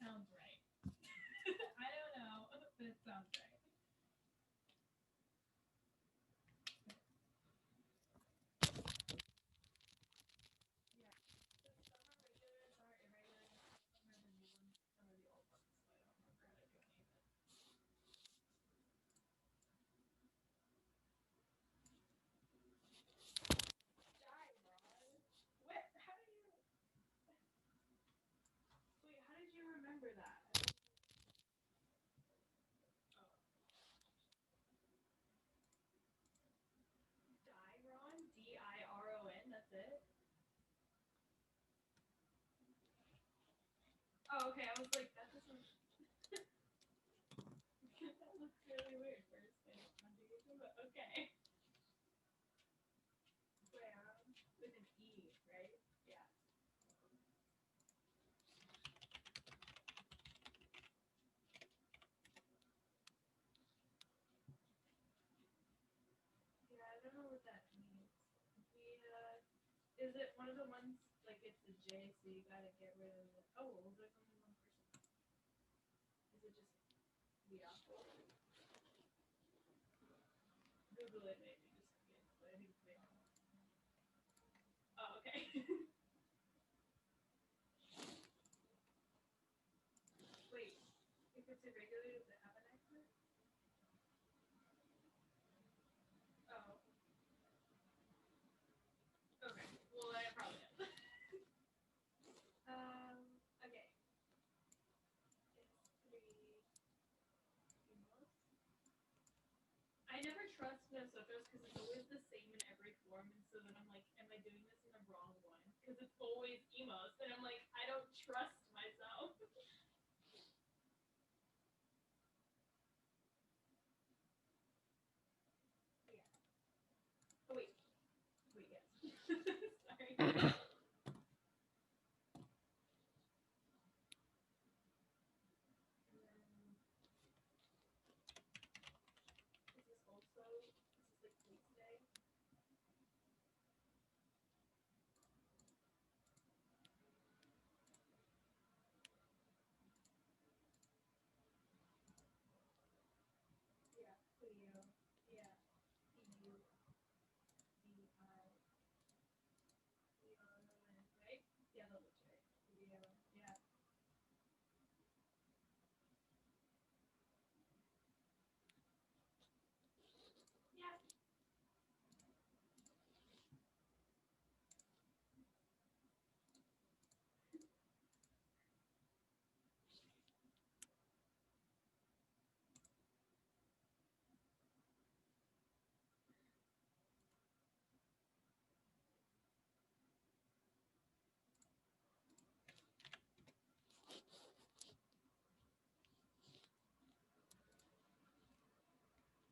sounds right. I don't know, but it sounds right. Yeah. Some are regular, some are irregular, some are the new ones, some are the old ones, so I don't remember how to do any of it. Die, Ron. What? How do you? Wait, how did you remember that? Oh, Diron, Diron. That's it. Oh, okay. I was like, that doesn't. That looks really weird for a Spanish conjugation, but okay. Where? With an E, right? Yeah. Yeah, I don't know what that means. We is it one of the ones like it's a J, so you gotta get rid of it? Oh, well, there's only one person. Is it just the apple? Google it maybe just in case, but I think it's the apple. Oh, okay. Wait, if it's irregular, does it have an accent? Oh, okay. Well, then it probably does. Okay. It's three females. I never trust nosotros because it's always the same in every form, and so then I'm like, am I doing this in the wrong one? Because it's always emos, and I'm like, I don't trust myself. Yeah. Oh wait, wait, yes. Sorry. And then is this also this is like police day? Yeah, Cleo. Yeah, EU, right? Yeah, that looks right. Cleo. Yeah. Yeah.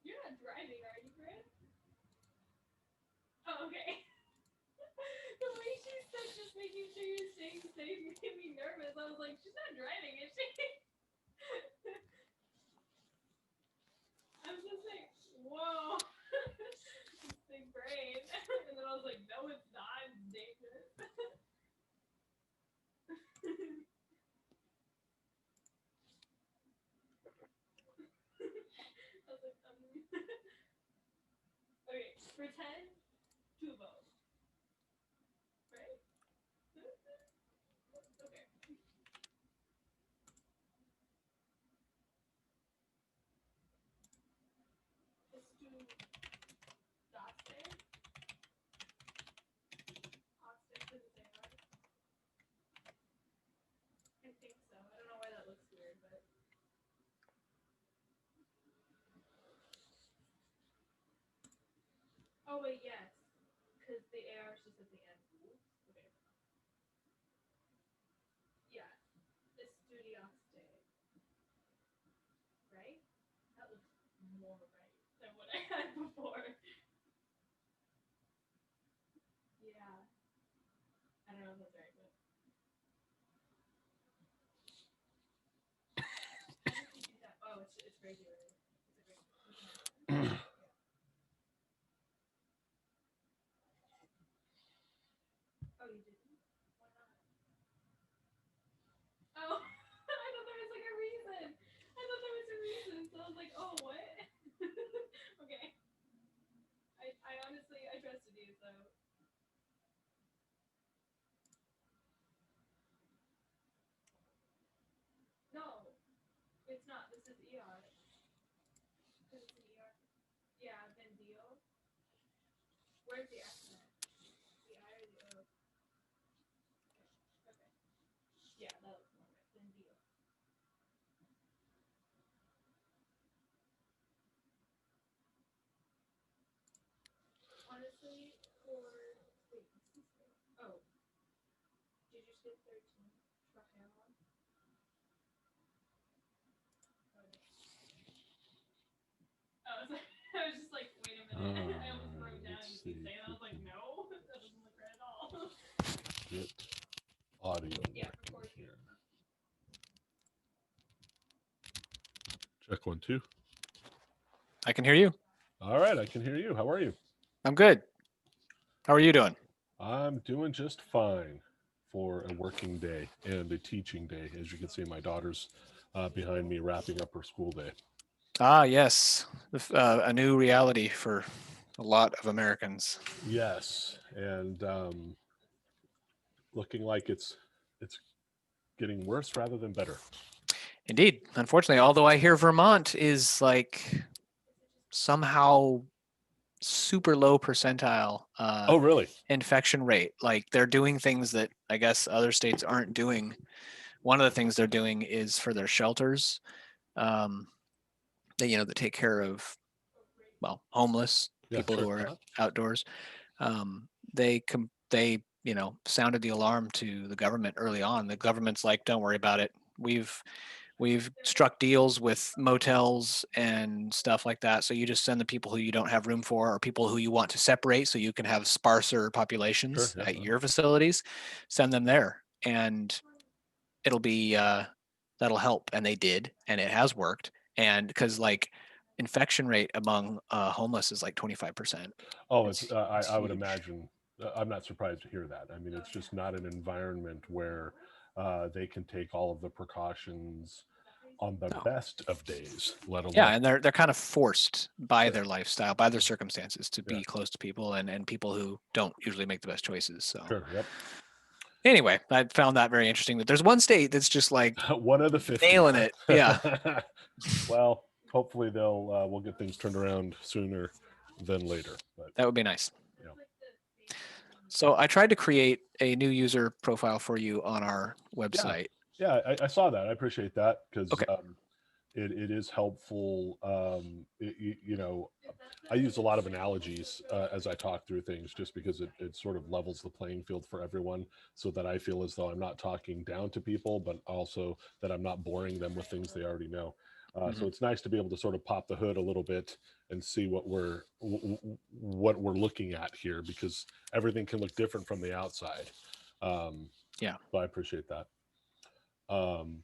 You're not driving, are you, Grant? Oh, okay. The way she said just making sure you're staying safe made me nervous. I was like, she's not driving, is she? I was just like, whoa. This big brain. And then I was like, no, it's not. It's dangerous. I was like, okay, pretend to vote, right? Okay. Let's do Daste. Daste is the same, right? I think so. I don't know why that looks weird, but. Oh, wait, yes. Because the AR is just at the end. Okay. Yeah. Estudiaste, right? That looks more right than what I had before. Yeah. I don't know if that's right, but. How did you do that? Oh, it's regular. It's a regular. Yeah. Oh, you didn't? Why not? Oh, I thought honestly, I trusted you, so. No, it's not. This is ER. Because it's an ER. Yeah, then deal. Where's the accent? The I or the O? Okay. Yeah, that looks more right. Then deal. Honestly, for. Wait, what's this thing? Oh, did you skip 13? Trial? Oh, no. Oh, I was, like, I was just like, wait a minute. I almost wrote down Let's you see keep saying, if I we was like, can no, that doesn't look right at all. get audio Yeah, working record you. here. Check 1, 2. I can hear you. All right, I can hear you. How are you? I'm good. How are you doing? I'm doing just fine for a working day and a teaching day. As you can see, my daughter's behind me wrapping up her school day. Ah, yes. A new reality for a lot of Americans. Yes, and looking like it's getting worse rather than better. Indeed. Unfortunately, although I hear Vermont is like somehow super low percentile Oh, really? infection rate. Like they're doing things that I guess other states aren't doing. One of the things they're doing is for their shelters, um, that take care of homeless Yeah, people sure. who are outdoors. They sounded the alarm to the government early on. The government's like, don't worry about it. We've struck deals with motels and stuff like that. So you just send the people who you don't have room for, or people who you want to separate so you can have sparser populations Sure. Yeah. at your facilities. Send them there, and it'll be that'll help. And they did, and it has worked. And because like infection rate among homeless is like 25%. Oh, It's I would huge. imagine. I'm not surprised to hear that. I mean, it's just not an environment where they can take all of the precautions on the No. best of days, let Yeah, alone. and they're kind of forced by Sure. their lifestyle, by their circumstances to Yeah. be close to people and people who don't usually make the best choices. So Sure. Yep. anyway, I found that very interesting that there's one state that's just like One of the 50. nailing it. Yeah. Well, hopefully we'll get things turned around sooner than later. But That would be nice. you know, So I tried to create a new user profile for you on our yeah, website. yeah, I saw that. I appreciate that because Okay. it is helpful. I use a lot of analogies as I talk through things just because it sort of levels the playing field for everyone so that I feel as though I'm not talking down to people, but also that I'm not boring them with things they already know. So it's nice to be able to sort of pop the hood a little bit and see what we're looking at here because everything can look different from the outside. Yeah. So I appreciate that. Um,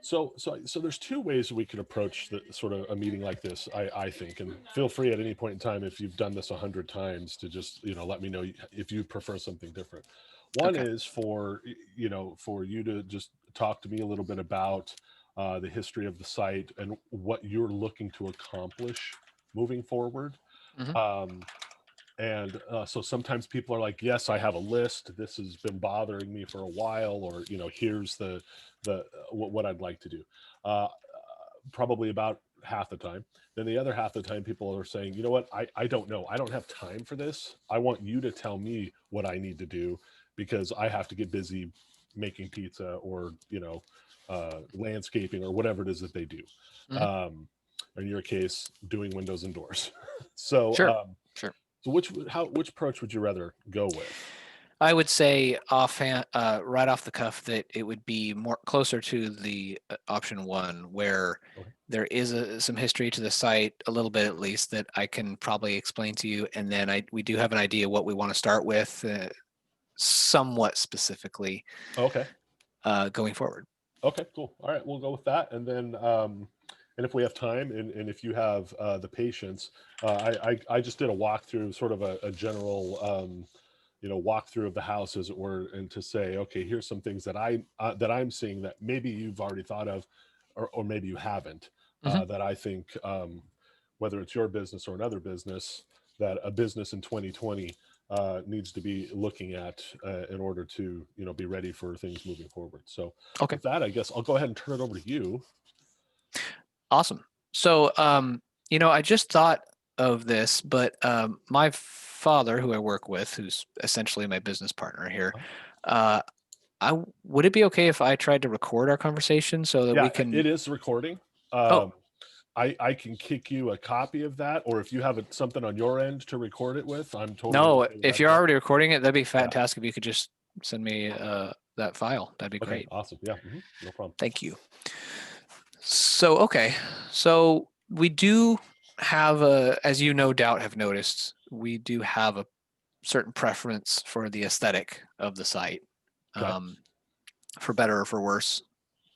so there's two ways we could approach the sort of a meeting like this. I think, and feel free at any point in time if you've done this 100 times to just let me know if you prefer something different. One Okay. is for you to just talk to me a little bit about the history of the site and what you're looking to accomplish moving forward. Mhm. Um, and so sometimes people are like, yes, I have a list, this has been bothering me for a while, or here's the what I'd like to do. uh, Probably about half the time. Then the other half of the time people are saying, you know what, I don't know, I don't have time for this, I want you to tell me what I need to do because I have to get busy making pizza or landscaping or whatever it is that they do. Mhm. um, in your case, doing windows and doors. so Sure. Sure. so which approach would you rather go with? I would say offhand, right off the cuff, that it would be more closer to the option one, where Okay. there is some history to the site, a little bit at least, that I can probably explain to you, and then we do have an idea what we want to start with, somewhat specifically, Okay. going forward. Okay. Cool. All right. We'll go with that, and then and if we have time, and if you have the patience, I just did a walkthrough, sort of a general walkthrough of the house, as it were, and to say, okay, here's some things that I'm seeing that maybe you've already thought of, or maybe you haven't, Hmm. that I think, whether it's your business or another business, that a business in 2020 needs to be looking at in order to, be ready for things moving forward. So Okay. with that, I guess I'll go ahead and turn it over to you. Awesome. So, I just thought of this, but my father, who I work with, who's essentially my business partner here, would it be okay if I tried to record our conversation so that we can? It is recording. Oh. I can kick you a copy of that, or if you have something on your end to record it with, I'm totally No, okay with if that. you're already recording it, that'd be fantastic. If you could just send me that file, that'd be Okay, great. awesome. Yeah, no problem. Thank you. So, okay. So we do have as you no doubt have noticed, we do have a certain preference for the aesthetic of the site. Okay. For better or for worse,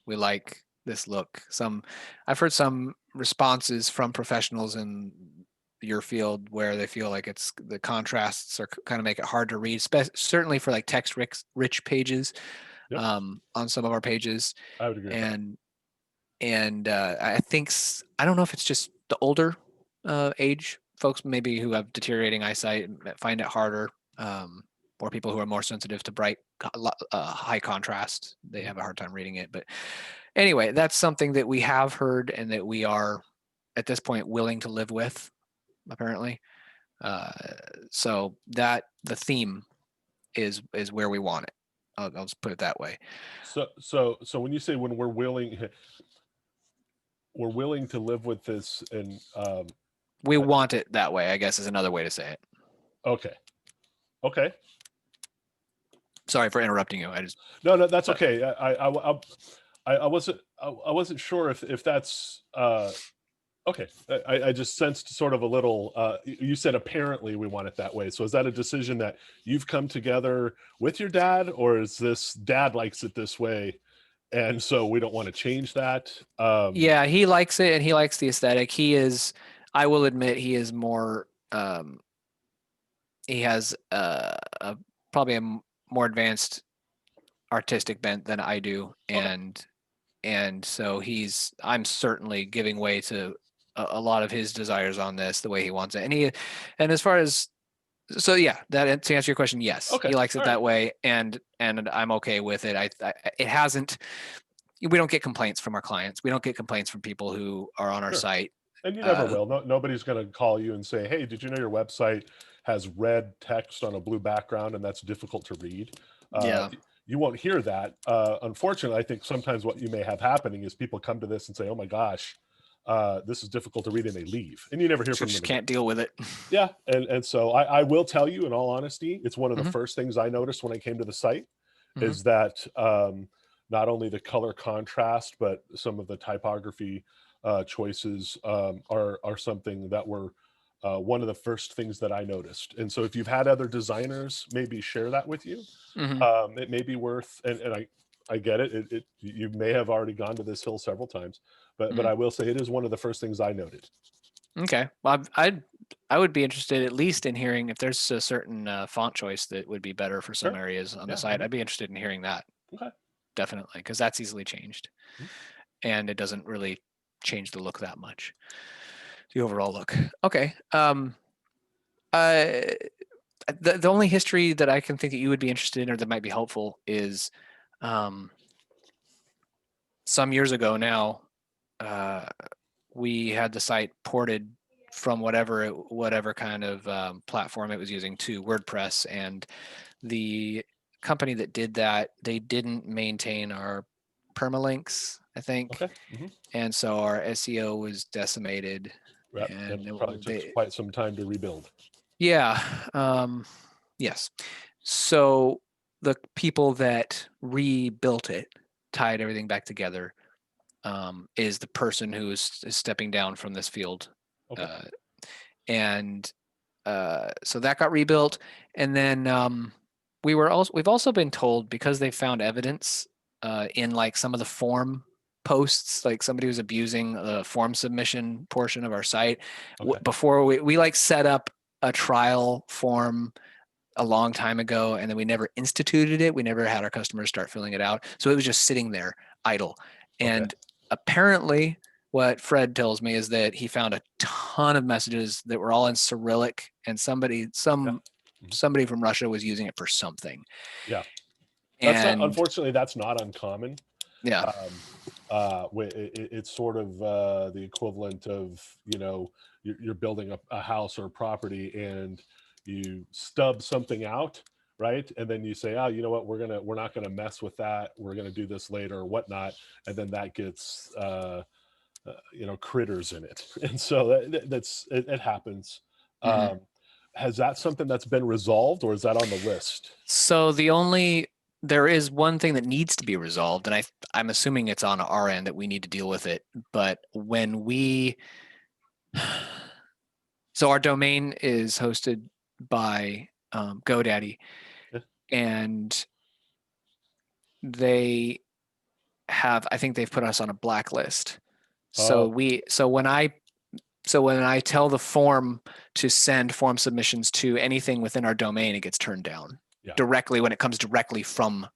we like this look. I've heard some responses from professionals in your field where they feel like the contrasts are kind of make it hard to read, certainly for like text rich pages. Yep. On some of our pages. I would agree with that. And I think I don't know if it's just the older age folks maybe who have deteriorating eyesight find it harder, or people who are more sensitive to bright high contrast, they have a hard time reading it. But anyway, that's something that we have heard and that we are at this point willing to live with, apparently. So that the theme is where we want it. I'll just put it that way. So when you say when we're willing to live with this, and we want it that way, I guess is another way to say it. Okay. Sorry for interrupting you. No, that's okay. I wasn't sure if that's okay. I just sensed sort of a little. You said apparently we want it that way. So is that a decision that you've come together with your dad, or is this dad likes it this way, and so we don't want to change that? Yeah, he likes it and he likes the aesthetic. I will admit, he is more. He has probably a more advanced artistic bent than I do, and so I'm certainly giving way to a lot of his desires on this, the way he wants it. And as far as, so yeah, that to answer your question, yes, Okay. He likes it that way, and I'm okay with it. It hasn't. We don't get complaints from our clients. We don't get complaints from people who are on our site. And you never will. Nobody's going to call you and say, "Hey, did you know your website has red text on a blue background and that's difficult to read?" Yeah. You won't hear that. Unfortunately, I think sometimes what you may have happening is people come to this and say, "Oh my gosh, this is difficult to read," and they leave, and you never hear from them. Just can't deal with it. Yeah, and so I will tell you, in all honesty, it's one of the first things I noticed when I came to the site is that not only the color contrast, but some of the typography choices are something that were one of the first things that I noticed. And so if you've had other designers maybe share that with you, it may be worth, and I get it. You may have already gone to this hill several times, but I will say it is one of the first things I noted. Okay. Well, I would be interested at least in hearing if there's a certain font choice that would be better for some areas on the site. I'd be interested in hearing that. Okay. Definitely, because that's easily changed, and it doesn't really change the look that much, the overall look. Okay. The only history that I can think that you would be interested in or that might be helpful is some years ago now, we had the site ported from whatever kind of platform it was using to WordPress, and the company that did that, they didn't maintain our permalinks, I think. Okay. And so our SEO was decimated. Yep. And it probably took quite some time to rebuild. Yeah. Yes. So the people that rebuilt it, tied everything back together, is the person who is stepping down from this field. Okay. And so that got rebuilt. And then we've also been told, because they found evidence in like some of the form posts, like somebody was abusing the form submission portion of our site. Before we like set up a trial form a long time ago, and then we never instituted it. We never had our customers start filling it out. So it was just sitting there idle. And apparently what Fred tells me is that he found a ton of messages that were all in Cyrillic, and somebody Mhm. from Russia was using it for something. Yeah. That's not, And unfortunately, that's not uncommon. yeah, It's sort of the equivalent of, you know, you're building a house or property and you stub something out, right? And then you say, oh, you know what, we're not gonna mess with that. We're gonna do this later or whatnot. And then that gets you know, critters in it. And so it happens. mhm. Has that something that's been resolved, or is that on the list? So there is one thing that needs to be resolved, and I'm assuming it's on our end that we need to deal with it. But when so our domain is hosted by GoDaddy, Yeah. and they I think they've put us on a blacklist. So Oh, when I tell the form to send form submissions to anything within our domain, it gets turned down yeah. directly when it comes directly from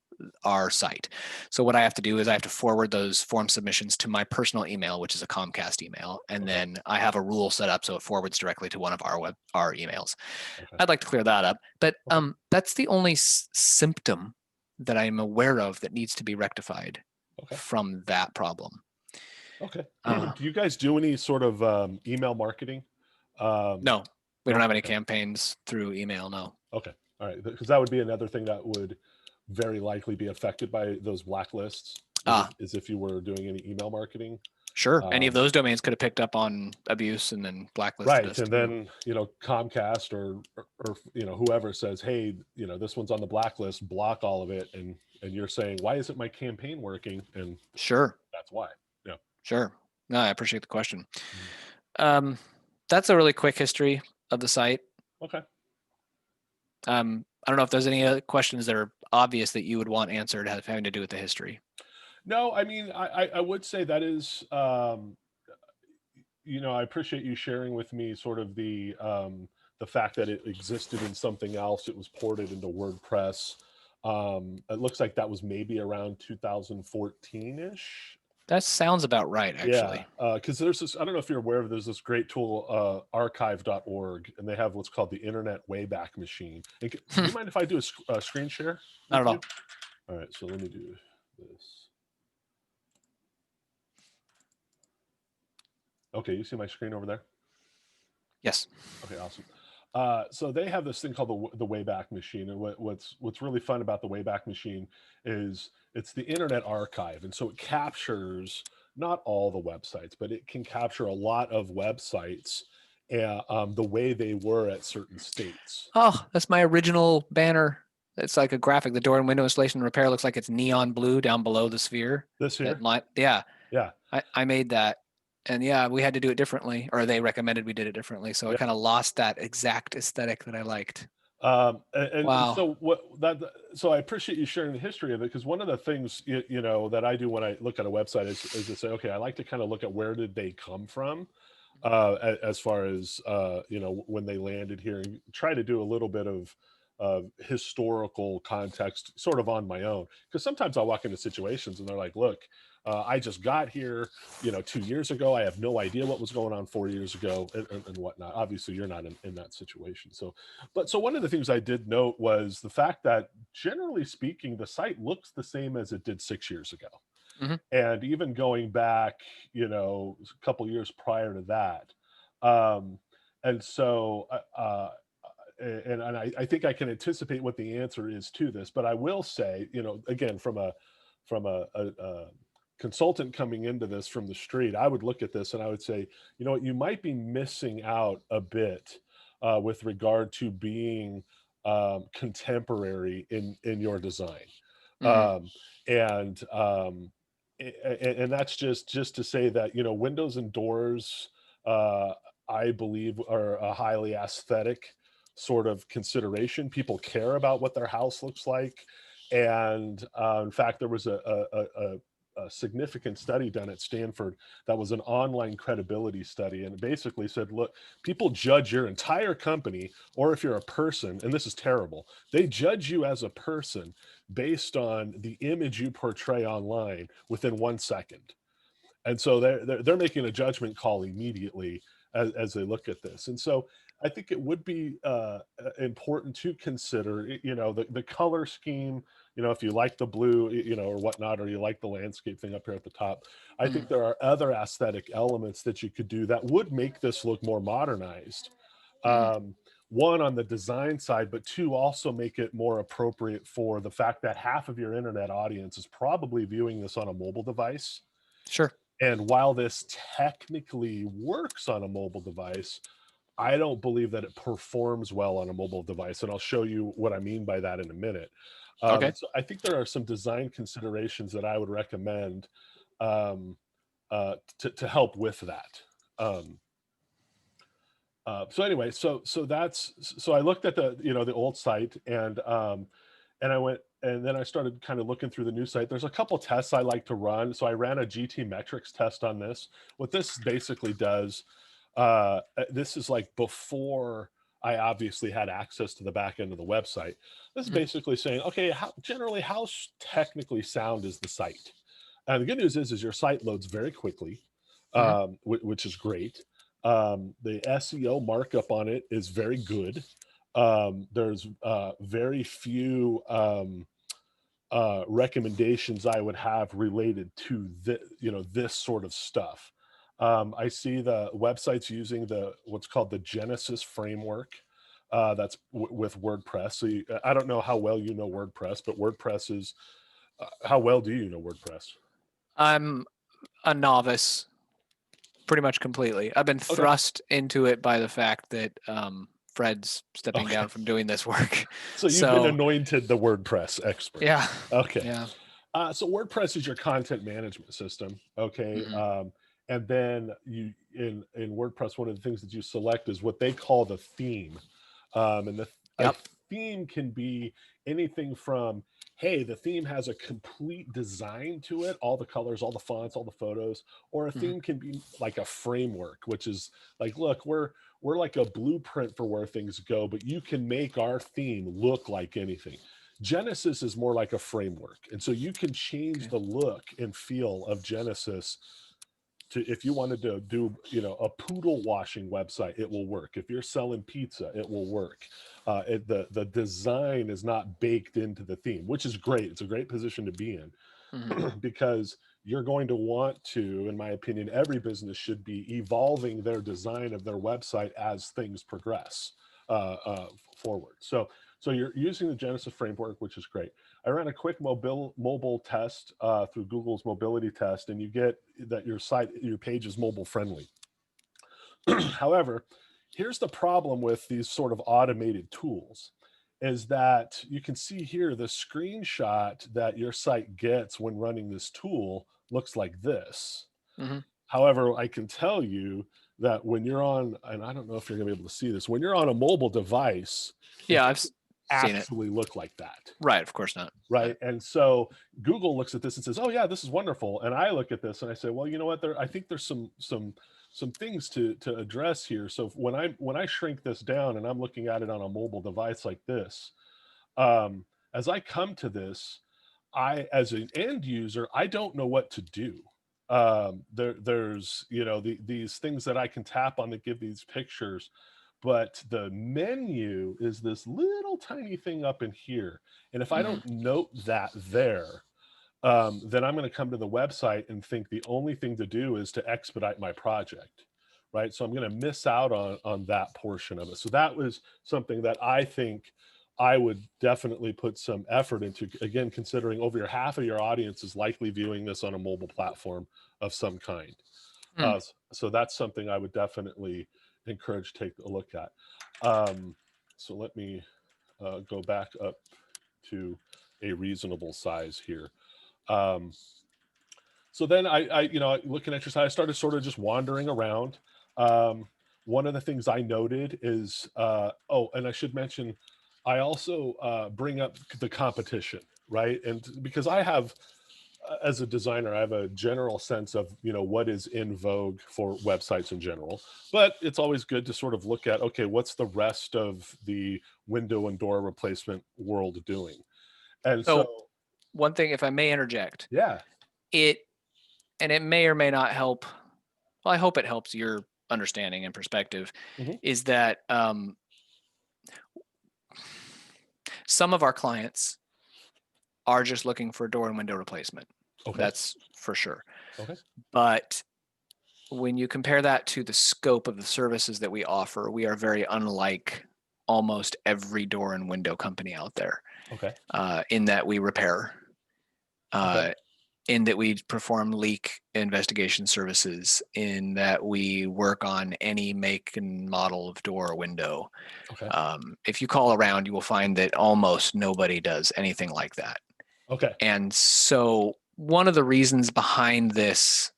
our site. So what I have to do is I have to forward those form submissions to my personal email, which is a Comcast email, and Okay. then I have a rule set up so it forwards directly to one of our emails. Okay. I'd like to clear that up, but Okay. that's the only symptom that I'm aware of that needs to be rectified Okay. from that problem. Okay. Uh, Do you guys do any sort of email marketing? no, we don't No? have any Okay. campaigns through email. No. Okay. All right. Because that would be another thing that would very likely be affected by those blacklists, is if you were doing any email marketing. Sure. Any of Um, those domains could have picked up on abuse and then blacklisted right. us And too. then, you know, Comcast or, you know, whoever says, hey, you know, this one's on the blacklist, block all of it. And you're saying, why isn't my campaign working? And Sure. that's why. Yeah. Sure. No, I appreciate the question. Mhm. That's a really quick history of the site. Okay. I don't know if there's any other questions that are obvious that you would want answered having to do with the history. No, I mean, I would say that is, you know, I appreciate you sharing with me sort of the fact that it existed in something else. It was ported into WordPress. It looks like that was maybe around 2014-ish. That sounds about right, Yeah, actually. because there's this, I don't know if you're aware of, there's this great tool, archive.org, and they have what's called the Internet Wayback Machine. And do you mind if I do a screen share Not with at you? all. All right, so let me do this. Okay, you see my screen over there? Yes. Okay, awesome. So they have this thing called the Wayback Machine, and what's really fun about the Wayback Machine is it's the Internet Archive, and so it captures not all the websites, but it can capture a lot of websites, the way they were at certain states. Oh, that's my original banner. It's like a graphic. The door and window installation and repair looks like it's neon blue down below the sphere. This here, Yeah, yeah, I made that. And yeah, we had to do it differently, or they recommended we did it differently. So I yeah. kind of lost that exact aesthetic that I liked. And Wow. so so I appreciate you sharing the history of it, because one of the things you know that I do when I look at a website is to say, okay, I like to kind of look at where did they come from, as far as you know, when they landed here, and try to do a little bit of historical context sort of on my own, because sometimes I walk into situations and they're like, look, I just got here, you know, 2 years ago. I have no idea what was going on 4 years ago, and whatnot. Obviously you're not in that situation. So one of the things I did note was the fact that, generally speaking, the site looks the same as it did 6 years ago. Hmm. And even going back, you know, a couple years prior to that. Um, and so, and I think I can anticipate what the answer is to this, but I will say, you know, again, from a consultant coming into this from the street, I would look at this and I would say, you know what, you might be missing out a bit with regard to being contemporary in your design. Hmm. Um, and and that's just to say that, you know, windows and doors, uh, I believe, are a highly aesthetic sort of consideration. People care about what their house looks like, and in fact, there was a significant study done at Stanford that was an online credibility study, and it basically said, look, people judge your entire company, or if you're a person, and this is terrible, they judge you as a person based on the image you portray online within 1 second. And so they're making a judgment call immediately as they look at this. And so I think it would be important to consider, you know, the color scheme, you know, if you like the blue, you know, or whatnot, or you like the landscape thing up here at the top. I think there are other aesthetic elements that you could do that would make this look more modernized. One, on the design side, but two, also make it more appropriate for the fact that half of your internet audience is probably viewing this on a mobile device. Sure. And while this technically works on a mobile device, I don't believe that it performs well on a mobile device. And I'll show you what I mean by that in a minute. Okay. So I think there are some design considerations that I would recommend to help with that. So anyway, so I looked at the, you know, the old site, and I went, and then I started kind of looking through the new site. There's a couple tests I like to run. So I ran a GT metrics test on this. What this basically does, this is like before I obviously had access to the back end of the website. This is basically saying, okay, generally how technically sound is the site? And the good news is your site loads very quickly, which is great. The SEO markup on it is very good. There's very few recommendations I would have related to this sort of stuff. I see the websites using what's called the Genesis framework. That's with WordPress. So I don't know how well you know WordPress, but WordPress is. How well do you know WordPress? I'm a novice, pretty much completely. I've been thrust into it by the fact that Fred's stepping down from doing this work. So you've been anointed the WordPress expert. Yeah. Okay. Yeah. So WordPress is your content management system. Okay. And then in WordPress, one of the things that you select is what they call the theme. And the theme can be anything from, hey, the theme has a complete design to it, all the colors, all the fonts, all the photos, or a theme can be like a framework, which is like, look, we're like a blueprint for where things go, but you can make our theme look like anything. Genesis is more like a framework. And so you can change the look and feel of Genesis to, if you wanted to do, you know, a poodle washing website, it will work. If you're selling pizza, it will work. The design is not baked into the theme, which is great. It's a great position to be in because you're going to want to, in my opinion, every business should be evolving their design of their website as things progress forward. So you're using the Genesis framework, which is great. I ran a quick mobile test through Google's mobility test, and you get that your page is mobile friendly. However, here's the problem with these sort of automated tools is that you can see here the screenshot that your site gets when running this tool looks like this. However, I can tell you that when you're on, and I don't know if you're gonna be able to see this, when you're on a mobile device, I've seen actually look like that. Right, of course not. Right. And so Google looks at this and says, oh yeah, this is wonderful. And I look at this and I say, well, you know what, I think there's some things to address here. So when I shrink this down and I'm looking at it on a mobile device like this, as I come to this, as an end user, I don't know what to do. There's, you know, these things that I can tap on that give these pictures, but the menu is this little tiny thing up in here. And if I don't note that there, then I'm going to come to the website and think the only thing to do is to expedite my project, right? So I'm going to miss out on that portion of it. So that was something that I think I would definitely put some effort into, again, considering over half of your audience is likely viewing this on a mobile platform of some kind. So that's something I would definitely encourage take a look at. So let me go back up to a reasonable size here. So then I looking at your site, I started sort of just wandering around. One of the things I noted is, and I should mention, I also bring up the competition, right? And because I have, as a designer, I have a general sense of, you know, what is in vogue for websites in general, but it's always good to sort of look at, okay, what's the rest of the window and door replacement world doing? And so one thing, if I may interject. Yeah. It and it may or may not help. Well, I hope it helps your understanding and perspective. Mhm. Is that some of our clients are just looking for door and window replacement. Okay. That's for sure. Okay. But when you compare that to the scope of the services that we offer, we are very unlike almost every door and window company out there. Okay. In that we repair, Okay. in that we perform leak investigation services, in that we work on any make and model of door or window. Okay. If you call around, you will find that almost nobody does anything like that. Okay. And so one of the reasons behind this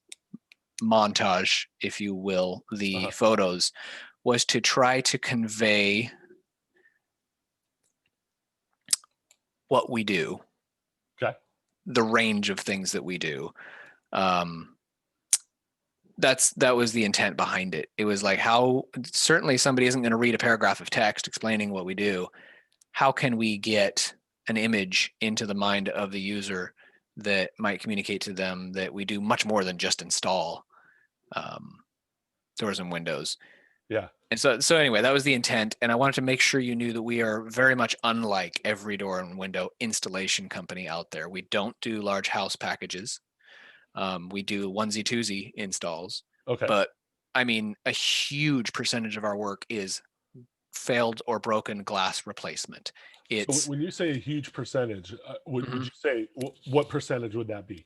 montage, if you will, the photos, was to try to convey what we do, Okay. the range of things that we do. That was the intent behind it. It was like, how certainly somebody isn't going to read a paragraph of text explaining what we do. How can we get an image into the mind of the user that might communicate to them that we do much more than just install doors and windows? Yeah. And so anyway, that was the intent. And I wanted to make sure you knew that we are very much unlike every door and window installation company out there. We don't do large house packages. We do onesie twosie installs. Okay. But I mean, a huge percentage of our work is failed or broken glass replacement. It's So when you say a huge percentage, would Mhm. you say what percentage would that be?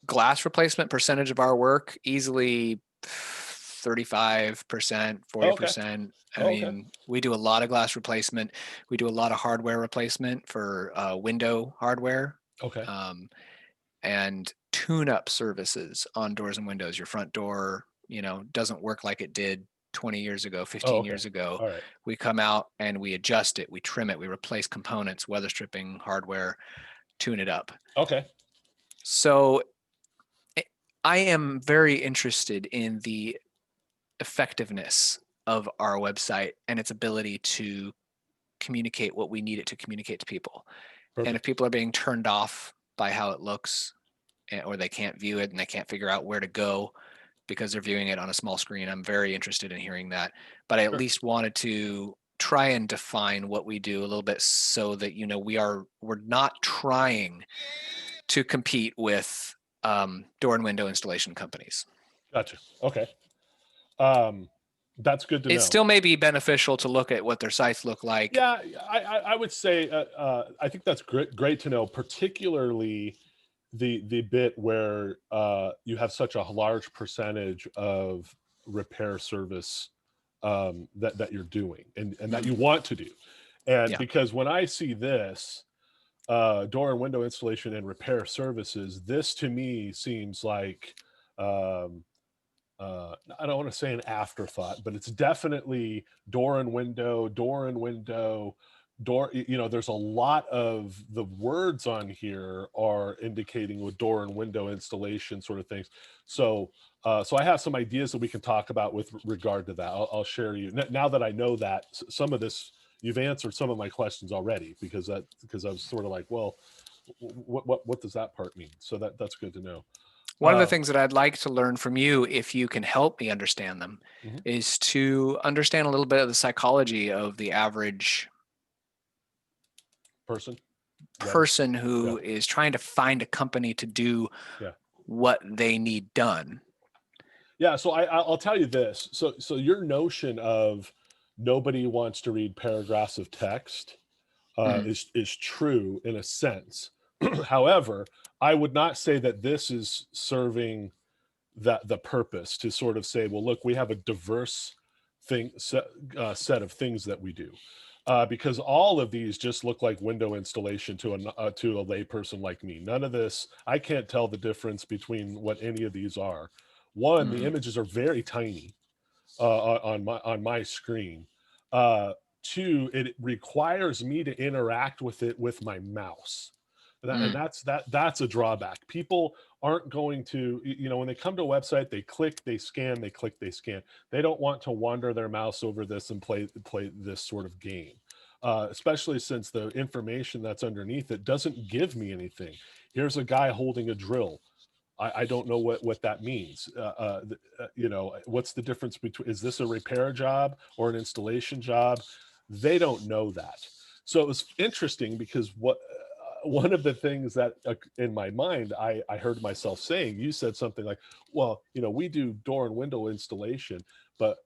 glass replacement percentage of our work easily 35%, 40%. I Oh, okay. mean, we do a lot of glass replacement. We do a lot of hardware replacement for window hardware, Okay. and tune-up services on doors and windows. Your front door, doesn't work like it did 20 years ago, 15 okay. years ago. All right. We come out and we adjust it, we trim it, we replace components, weather stripping hardware, tune it up. Okay. So I am very interested in the effectiveness of our website and its ability to communicate what we need it to communicate to people. Perfect. And if people are being turned off by how it looks, or they can't view it and they can't figure out where to go because they're viewing it on a small screen, I'm very interested in hearing that. But I at least wanted to try and define what we do a little bit so that we're not trying to compete with door and window installation companies. Gotcha. Okay. That's good to know. It still may be beneficial to look at what their sites look like. Yeah, I would say I think that's great to know, particularly the bit where you have such a large percentage of repair service that you're doing and that you want to do. And Yeah. because when I see this door and window installation and repair services, this to me seems like I don't want to say an afterthought, but it's definitely door and window, door and window, door. There's a lot of the words on here are indicating with door and window installation sort of things. So, so I have some ideas that we can talk about with regard to that. I'll share you now that I know that some of this you've answered some of my questions already because I was sort of like, well, what does that part mean? So that's good to know. One of the things that I'd like to learn from you, if you can help me understand them, Mhm. is to understand a little bit of the psychology of the average person who is trying to find a company to do Yeah. what they need done. Yeah, so I'll tell you this. So your notion of nobody wants to read paragraphs of text is true in a sense. However, I would not say that this is serving the purpose to sort of say, well, look, we have a diverse set of things that we do. Because all of these just look like window installation to a layperson like me. None of this, I can't tell the difference between what any of these are. One, the images are very tiny on my screen. Two, it requires me to interact with it with my mouse. And that's a drawback. People aren't going to, when they come to a website, they click, they scan, they click, they scan. They don't want to wander their mouse over this and play this sort of game. Especially since the information that's underneath it doesn't give me anything. Here's a guy holding a drill. I don't know what that means. You know, what's the difference between, is this a repair job or an installation job? They don't know that. So it was interesting because one of the things that in my mind, I heard myself saying, you said something like, well, you know, we do door and window installation, but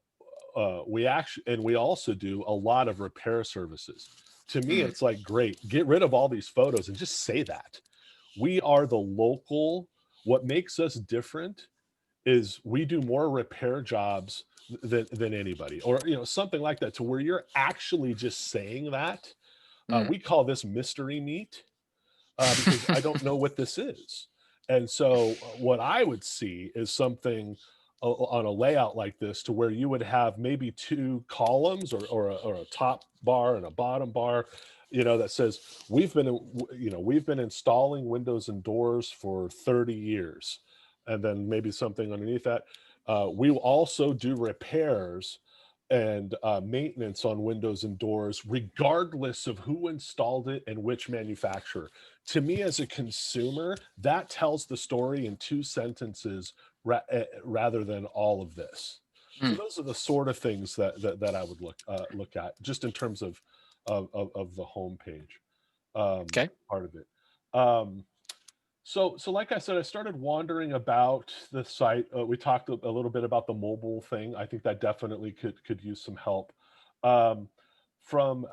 we also do a lot of repair services. To me, it's like, great, get rid of all these photos and just say that. We are the local, what makes us different is we do more repair jobs than anybody, or, you know, something like that, to where you're actually just saying that. We call this mystery meat, because I don't know what this is. And so what I would see is something on a layout like this, to where you would have maybe two columns, or a top bar and a bottom bar, you know, that says we've been installing windows and doors for 30 years. And then maybe something underneath that. We also do repairs and maintenance on windows and doors, regardless of who installed it and which manufacturer. To me, as a consumer, that tells the story in two sentences rather than all of this. So those are the sort of things that I would look at, just in terms of the homepage, Okay. part of it. So like I said, I started wandering about the site. We talked a little bit about the mobile thing. I think that definitely could use some help. Um, from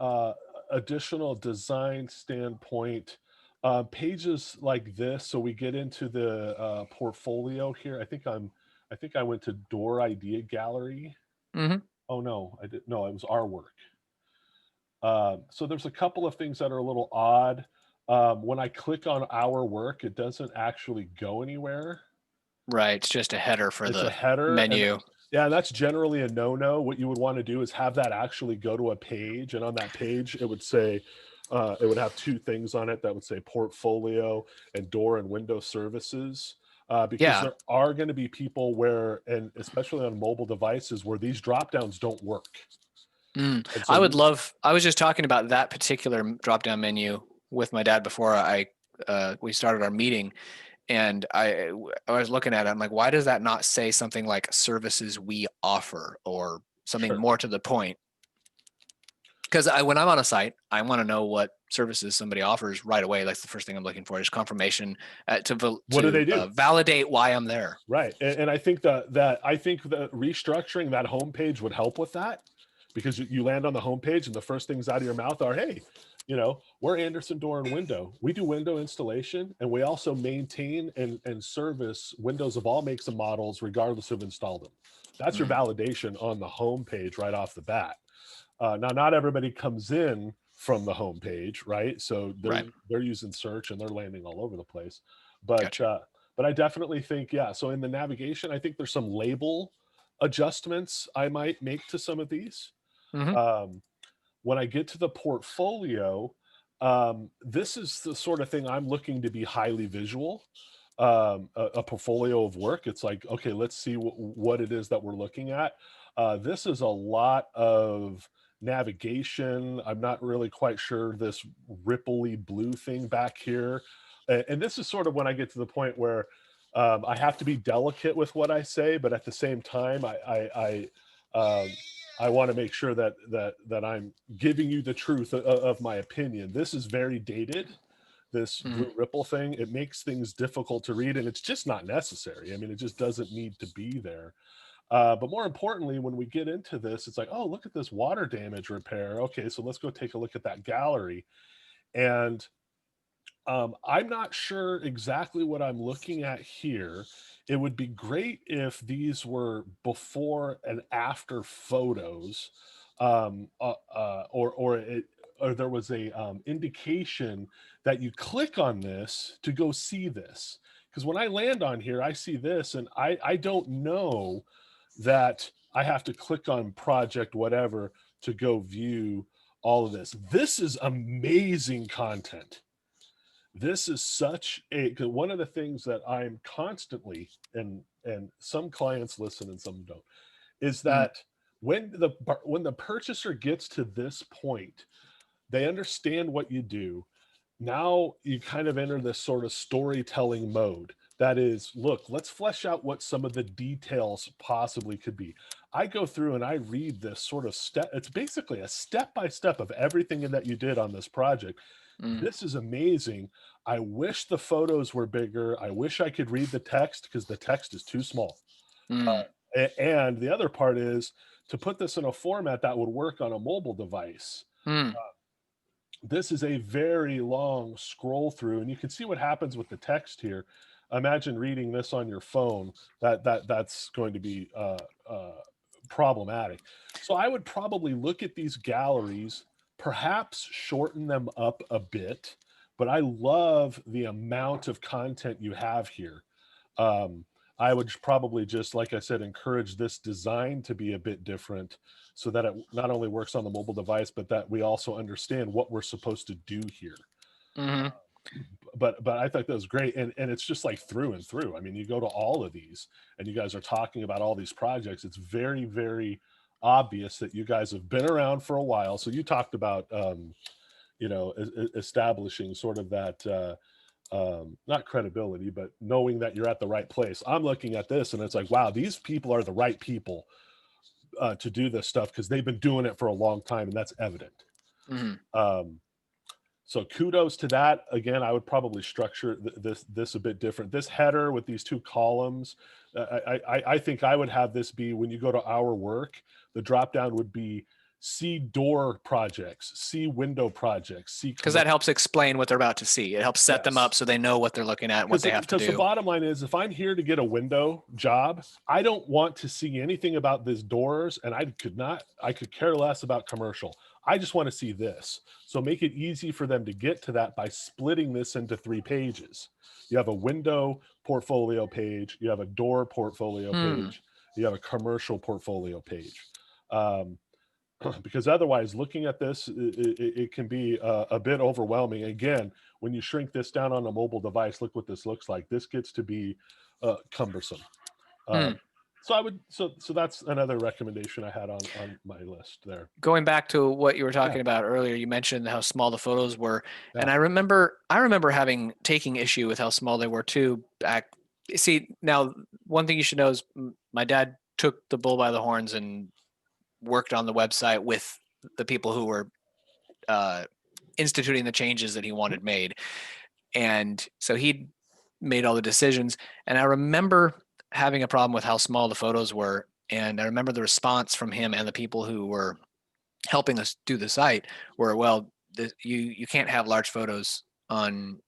additional design standpoint, pages like this. So we get into the portfolio here. I think I went to Door Idea Gallery. Mm-hmm. Oh no, I did. No, it was our work. So there's a couple of things that are a little odd. When I click on our work, it doesn't actually go anywhere. Right. It's just a header for It's a the header. menu. Yeah, that's generally a no-no. What you would want to do is have that actually go to a page, and on that page, it would say, it would have two things on it that would say portfolio and door and window services. Because Yeah. there are going to be people where, and especially on mobile devices, where these drop downs don't work. And so I would love, I was just talking about that particular drop down menu with my dad before we started our meeting. And I was looking at it, I'm like, why does that not say something like services we offer, or something Sure. more to the point? Because when I'm on a site, I want to know what services somebody offers right away. That's the first thing I'm looking for, is confirmation What do they do? Validate why I'm there. Right. And I think that restructuring that homepage would help with that, because you land on the homepage and the first things out of your mouth are, hey, you know, we're Anderson Door and Window. We do window installation, and we also maintain and service windows of all makes and models, regardless of installed them. That's your validation on the homepage right off the bat. Now, not everybody comes in from the homepage, right? So they're using search and they're landing all over the place. But Gotcha. but I definitely think, yeah. So in the navigation, I think there's some label adjustments I might make to some of these. When I get to the portfolio, this is the sort of thing I'm looking to be highly visual. A portfolio of work. It's like, okay, let's see what it is that we're looking at. This is a lot of navigation. I'm not really quite sure this ripply blue thing back here. And this is sort of when I get to the point where I have to be delicate with what I say, but at the same time, I want to make sure that I'm giving you the truth of my opinion. This is very dated. This blue ripple thing, it makes things difficult to read, and it's just not necessary. I mean, it just doesn't need to be there. But more importantly, when we get into this, it's like, oh, look at this water damage repair. Okay, so let's go take a look at that gallery. And I'm not sure exactly what I'm looking at here. It would be great if these were before and after photos, or there was a indication that you click on this to go see this. Because when I land on here, I see this, and I don't know that I have to click on project whatever to go view all of this. This is amazing content. This is such a, 'cause one of the things that I'm constantly, and some clients listen and some don't, is that when the purchaser gets to this point, they understand what you do. Now you kind of enter this sort of storytelling mode. that is, look, let's flesh out what some of the details possibly could be. I go through and I read this sort of step. It's basically a step-by-step of everything that you did on this project. Mm, This is amazing. I wish the photos were bigger. I wish I could read the text because the text is too small. mm, And the other part is to put this in a format that would work on a mobile device. mm. This is a very long scroll through, and you can see what happens with the text here. Imagine reading this on your phone. That's going to be problematic. So I would probably look at these galleries, perhaps shorten them up a bit, but I love the amount of content you have here. Um, I would probably just, like I said, encourage this design to be a bit different so that it not only works on the mobile device, but that we also understand what we're supposed to do here. Hmm. But I thought that was great. And it's just like through and through. I mean, you go to all of these and you guys are talking about all these projects. It's very, very obvious that you guys have been around for a while. So you talked about, establishing sort of that, not credibility, but knowing that you're at the right place. I'm looking at this and it's like, wow, these people are the right people to do this stuff because they've been doing it for a long time, and that's evident. Hmm. So kudos to that. Again, I would probably structure this a bit different. This header with these two columns, I think I would have this be, when you go to our work, the drop down would be see door projects, see window projects, see, Because that helps explain what they're about to see. It helps set them Yes. up so they know what they're looking at and what they have to Because the do. bottom line is, if I'm here to get a window job, I don't want to see anything about this doors, and I could care less about commercial. I just want to see this. So make it easy for them to get to that by splitting this into 3 pages. You have a window portfolio page, you have a door portfolio page, you have a commercial portfolio page. Because otherwise, looking at this, it can be a bit overwhelming. Again, when you shrink this down on a mobile device, look what this looks like. This gets to be cumbersome. So that's another recommendation I had on my list there. Going back to what you were talking Yeah. about earlier, you mentioned how small the photos were, and Yeah. I remember taking issue with how small they were too. See, now one thing you should know is my dad took the bull by the horns and worked on the website with the people who were instituting the changes that he wanted made, and so he made all the decisions. And I remember having a problem with how small the photos were, and I remember the response from him and the people who were helping us do the site were, well, you can't have large photos on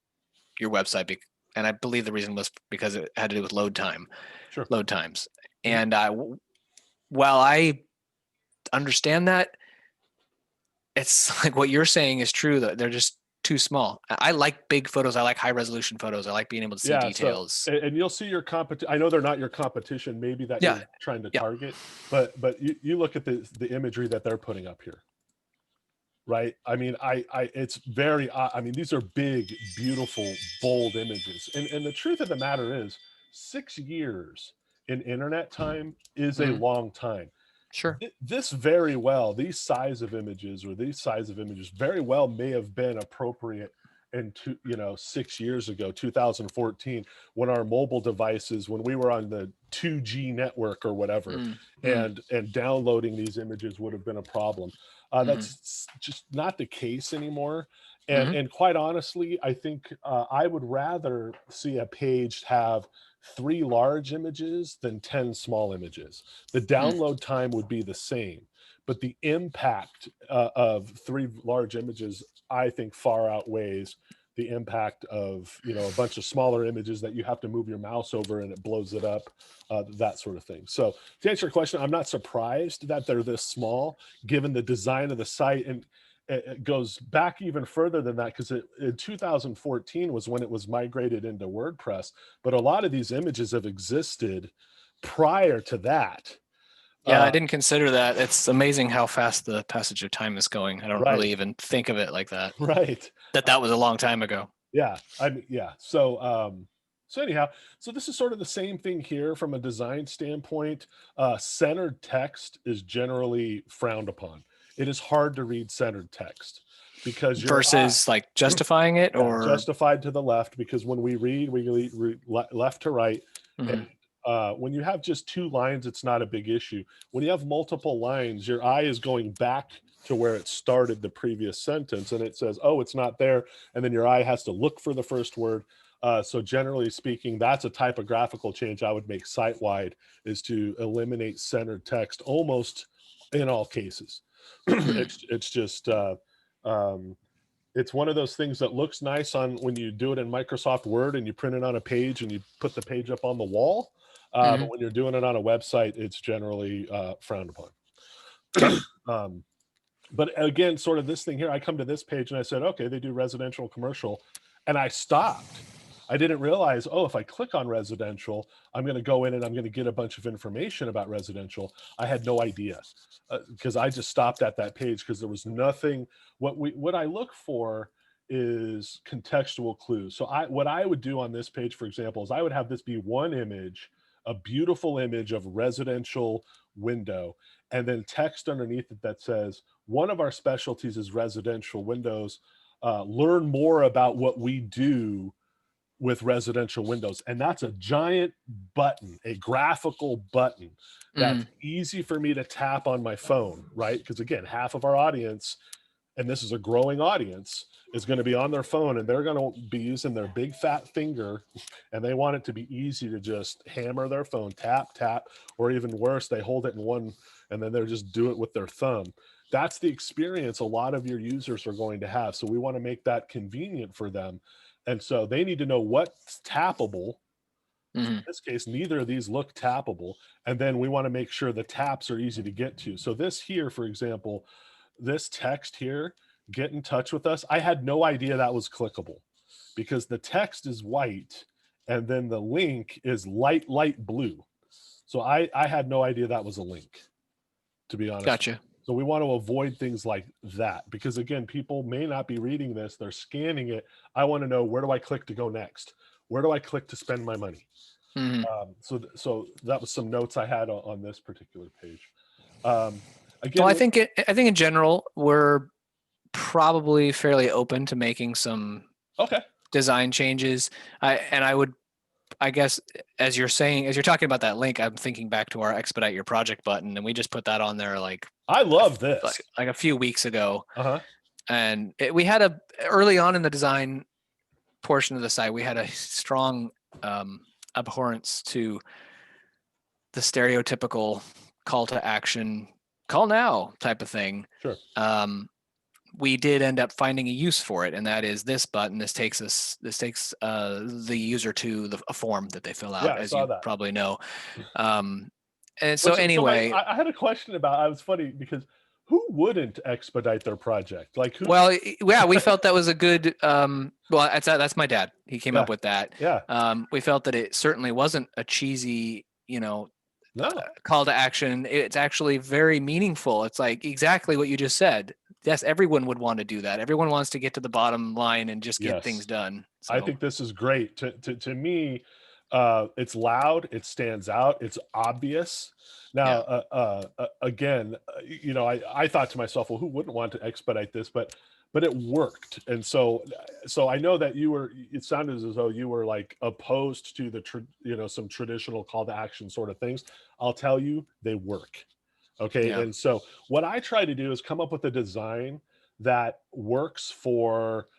your website, and I believe the reason was because it had to do with load times. And while I understand that, it's like what you're saying is true, that they're just too small. I like big photos. I like high resolution photos. I like being able to see details. So, and you'll see your competition. I know they're not your competition, maybe that you're trying to target, but you look at the imagery that they're putting up here, right? I mean, it's very, I mean, these are big, beautiful, bold images. And the truth of the matter is 6 years in internet time is a long time. Sure. This very well, these size of images very well may have been appropriate in 6 years ago, 2014, when our mobile devices, when we were on the 2G network or whatever, and downloading these images would have been a problem. That's just not the case anymore. And quite honestly, I think I would rather see a page have 3 large images than 10 small images. The download time would be the same, but the impact of 3 large images, I think, far outweighs the impact of a bunch of smaller images that you have to move your mouse over and it blows it up, that sort of thing. So to answer your question, I'm not surprised that they're this small, given the design of the site. And it goes back even further than that, because in 2014 was when it was migrated into WordPress, but a lot of these images have existed prior to that. Yeah, I didn't consider that. It's amazing how fast the passage of time is going. I don't really even think of it like that. Right. That was a long time ago. Yeah. I mean, yeah. So anyhow, so this is sort of the same thing here from a design standpoint. Centered text is generally frowned upon. It is hard to read centered text. because your versus like justifying it, yeah, or justified to the left, because when we read, we read left to right. Mhm. And when you have just 2 lines, it's not a big issue. When you have multiple lines, your eye is going back to where it started the previous sentence, and it says, oh, it's not there. And then your eye has to look for the first word. So generally speaking, that's a typographical change I would make site-wide, is to eliminate centered text almost in all cases. It's just, um, it's one of those things that looks nice on when you do it in Microsoft Word and you print it on a page and you put the page up on the wall. Mhm. But when you're doing it on a website, it's generally frowned upon. Okay. But again, sort of this thing here, I come to this page and I said, okay, they do residential, commercial, and I stopped. I didn't realize, oh, if I click on residential, I'm going to go in and I'm going to get a bunch of information about residential. I had no idea, because I just stopped at that page because there was nothing. What I look for is contextual clues. So what I would do on this page, for example, is I would have this be one image, a beautiful image of residential window, and then text underneath it that says, one of our specialties is residential windows. Learn more about what we do with residential windows. And that's a giant button, a graphical button that's Mhm. easy for me to tap on my phone, right? Because again, half of our audience, and this is a growing audience, is going to be on their phone, and they're going to be using their big fat finger, and they want it to be easy to just hammer their phone, tap, tap, or even worse, they hold it in one and then they're just do it with their thumb. That's the experience a lot of your users are going to have. So we want to make that convenient for them. And so they need to know what's tappable. So in Mhm. this case, neither of these look tappable. And then we want to make sure the taps are easy to get to. So this here, for example, this text here, get in touch with us. I had no idea that was clickable because the text is white and then the link is light blue. So I had no idea that was a link, to be honest. Gotcha. So we want to avoid things like that, because again, people may not be reading this, they're scanning it. I want to know, where do I click to go next? Where do I click to spend my money? Mhm. So that was some notes I had on this particular page. Well, Again, I think in general we're probably fairly open to making some okay. design changes. I guess as you're talking about that link, I'm thinking back to our expedite your project button, and we just put that on there like I love this. like a few weeks ago. Uh-huh. And we had early on in the design portion of the site, we had a strong abhorrence to the stereotypical call to action, call now type of thing. Sure. We did end up finding a use for it, and that is this button. This takes the user to a form that they fill out, Yeah, I as saw you that. probably know. And so anyway, I had a question about. I was funny because who wouldn't expedite their project? Like who? well, yeah, we felt that was a good. Well, that's my dad. He came Yeah. up with that. Yeah. We felt that it certainly wasn't a cheesy, No. call to action. It's actually very meaningful. It's like exactly what you just said. Yes, everyone would want to do that. Everyone wants to get to the bottom line and just get things Yes. done. So I think this is great. To me, it's loud. It stands out. It's obvious. Now, again, I thought to myself, well, who wouldn't want to expedite this? But it worked, and so I know that you were. It sounded as though you were like opposed to some traditional call to action sort of things. I'll tell you, they work. Okay, yeah. and so what I try to do is come up with a design that works for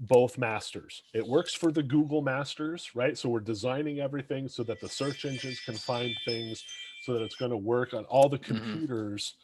both masters. It works for the Google masters, right? So we're designing everything so that the search engines can find things, so that it's going to work on all the computers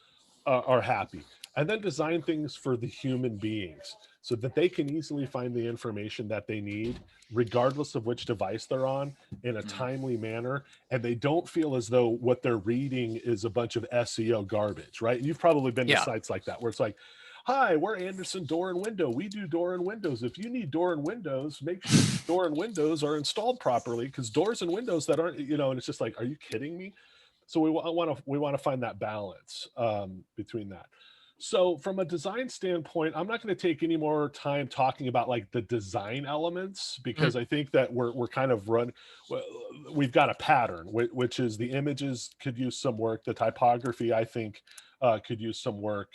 are happy. And then design things for the human beings so that they can easily find the information that they need, regardless of which device they're on, in a timely manner. And they don't feel as though what they're reading is a bunch of SEO garbage, right? And you've probably been to sites like that where it's like, hi, we're Anderson Door and Window. We do door and windows. If you need door and windows, make sure door and windows are installed properly, because doors and windows that aren't, and it's just like, are you kidding me? So we want to find that balance between that. So from a design standpoint, I'm not going to take any more time talking about like the design elements, because I think that we're kind of we've got a pattern, which is the images could use some work. The typography, I think, could use some work.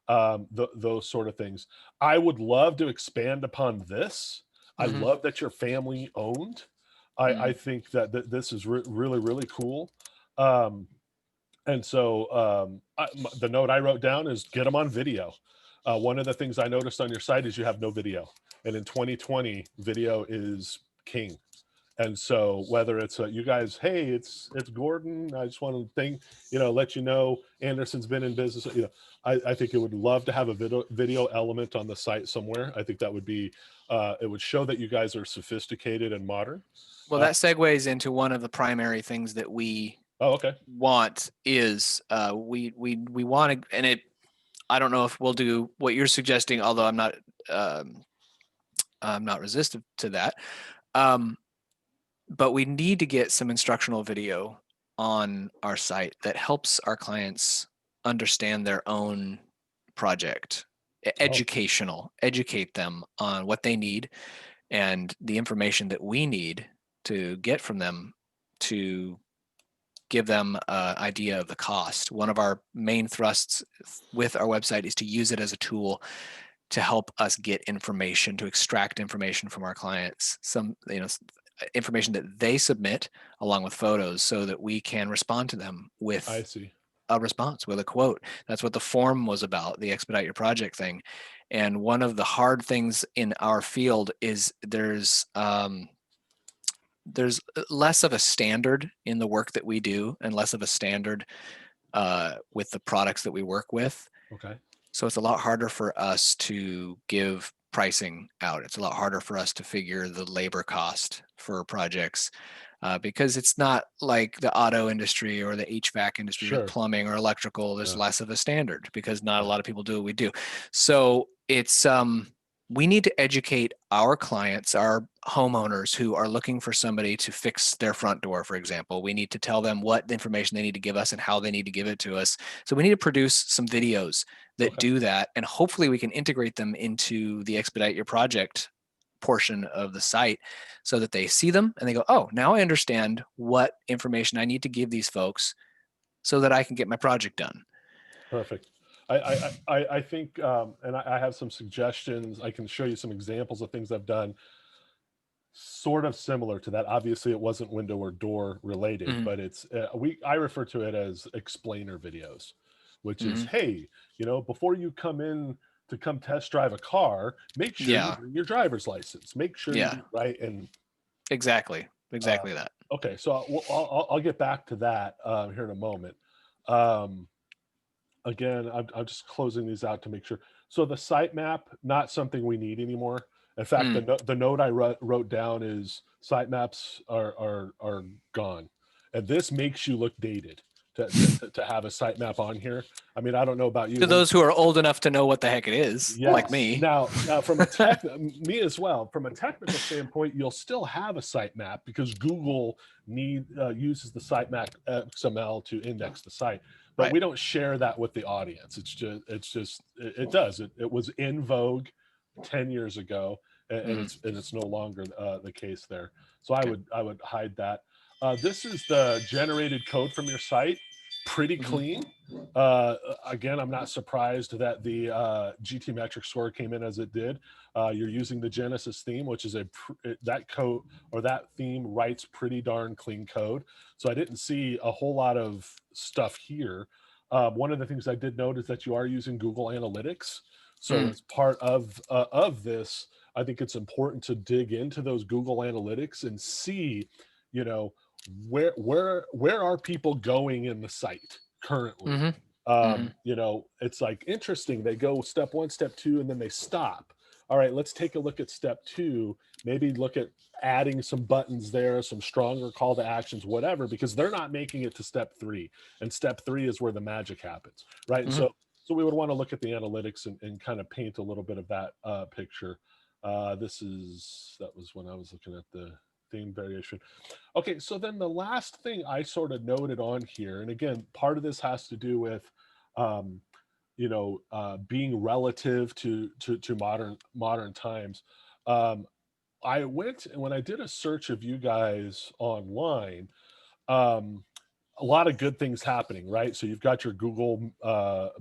those sort of things. I would love to expand upon this. I Mhm. love that you're family owned. I think that this is really, really cool. Um, and so the note I wrote down is get them on video. One of the things I noticed on your site is you have no video. And in 2020, video is king. And so whether it's you guys, hey, it's Gordon. I just want to let you know Anderson's been in business. I think it would love to have a video element on the site somewhere. I think that would be it would show that you guys are sophisticated and modern. Well, that segues into one of the primary things that we Oh, okay. want is we want to, and it. I don't know if we'll do what you're suggesting, although I'm not resistant to that. But we need to get some instructional video on our site that helps our clients understand their own project, educate them on what they need and the information that we need to get from them to give them an idea of the cost. One of our main thrusts with our website is to use it as a tool to help us get information, to extract information from our clients, some information that they submit along with photos so that we can respond to them with I see. a response, with a quote. That's what the form was about, the expedite your project thing. And one of the hard things in our field is there's less of a standard in the work that we do and less of a standard with the products that we work with. Okay. So it's a lot harder for us to give pricing out. It's a lot harder for us to figure the labor cost for projects because it's not like the auto industry or the HVAC industry Sure. or plumbing or electrical. There's Yeah. less of a standard because not a Yeah. lot of people do what we do. So it's we need to educate our clients, our homeowners who are looking for somebody to fix their front door, for example. We need to tell them what information they need to give us and how they need to give it to us. So we need to produce some videos that Okay. do that. And hopefully we can integrate them into the Expedite Your Project portion of the site so that they see them and they go, oh, now I understand what information I need to give these folks so that I can get my project done. Perfect. I think, and I have some suggestions. I can show you some examples of things I've done sort of similar to that. Obviously it wasn't window or door related, Mhm. but it's I refer to it as explainer videos, which is, Mhm. hey, before you come in to come test drive a car, make sure you Yeah. bring your driver's license, make sure Yeah. you right. And Exactly that. okay, so I'll get back to that here in a moment. um Again, I'm just closing these out to make sure. So the sitemap, not something we need anymore. In fact, the note I wrote down is sitemaps are gone, and this makes you look dated to have a sitemap on here. I mean, I don't know about you. To those who are old enough to know what the heck it is, Yes. like me. Now from me as well, from a technical standpoint, you'll still have a sitemap because Google uses the sitemap XML to index the site, but Right. we don't share that with the audience. It does. It was in vogue 10 years ago, and it's no longer the case there. So Okay. I would hide that. This is the generated code from your site. Pretty clean. Again, I'm not surprised that the GT metric score came in as it did. You're using the Genesis theme, which is that code or that theme writes pretty darn clean code. So I didn't see a whole lot of stuff here. One of the things I did note is that you are using Google Analytics. So as part of this, I think it's important to dig into those Google Analytics and see, where are people going in the site currently. It's like interesting, they go step 1, step 2, and then they stop. All right, let's take a look at step 2, maybe look at adding some buttons there, some stronger call to actions, whatever, because they're not making it to step 3, and step 3 is where the magic happens, right? And so we would want to look at the analytics and kind of paint a little bit of that picture. That was when I was looking at the theme variation. Okay, so then the last thing I sort of noted on here, and again, part of this has to do with, being relative to modern times. I went and when I did a search of you guys online, a lot of good things happening, right? So you've got your Google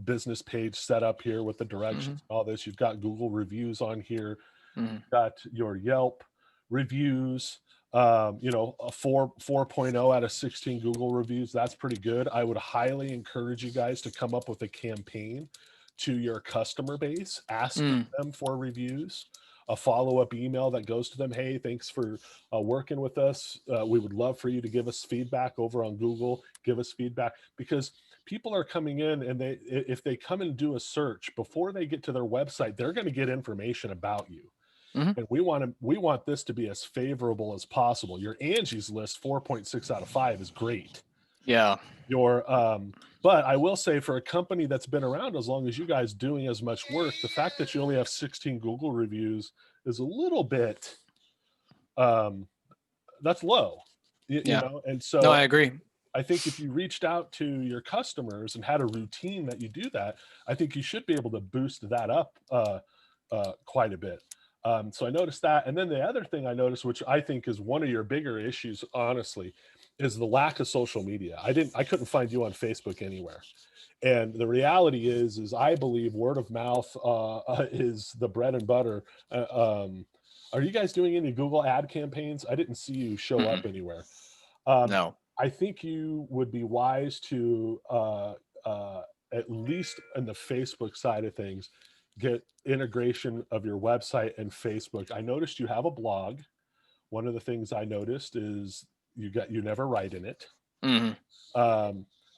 business page set up here with the directions, all this. You've got Google reviews on here. Mhm. Got your Yelp reviews. You know, a 4.0 out of 16 Google reviews. That's pretty good. I would highly encourage you guys to come up with a campaign to your customer base, asking them for reviews, a follow-up email that goes to them. Hey, thanks for working with us. We would love for you to give us feedback over on Google. Give us feedback, because people are coming in, and if they come and do a search before they get to their website, they're going to get information about you. Mhm. And we want this to be as favorable as possible. Your Angie's List 4.6 out of 5 is great. Yeah. Your but I will say, for a company that's been around as long as you guys, doing as much work, the fact that you only have 16 Google reviews is a little bit that's low. You Yeah. know, and No, so I agree. I think if you reached out to your customers and had a routine that you do that, I think you should be able to boost that up quite a bit. So I noticed that. And then the other thing I noticed, which I think is one of your bigger issues, honestly, is the lack of social media. I couldn't find you on Facebook anywhere. And the reality is I believe word of mouth is the bread and butter. Are you guys doing any Google ad campaigns? I didn't see you show up anywhere. No. I think you would be wise to, at least in the Facebook side of things, get integration of your website and Facebook. I noticed you have a blog. One of the things I noticed is you never write in it. hmm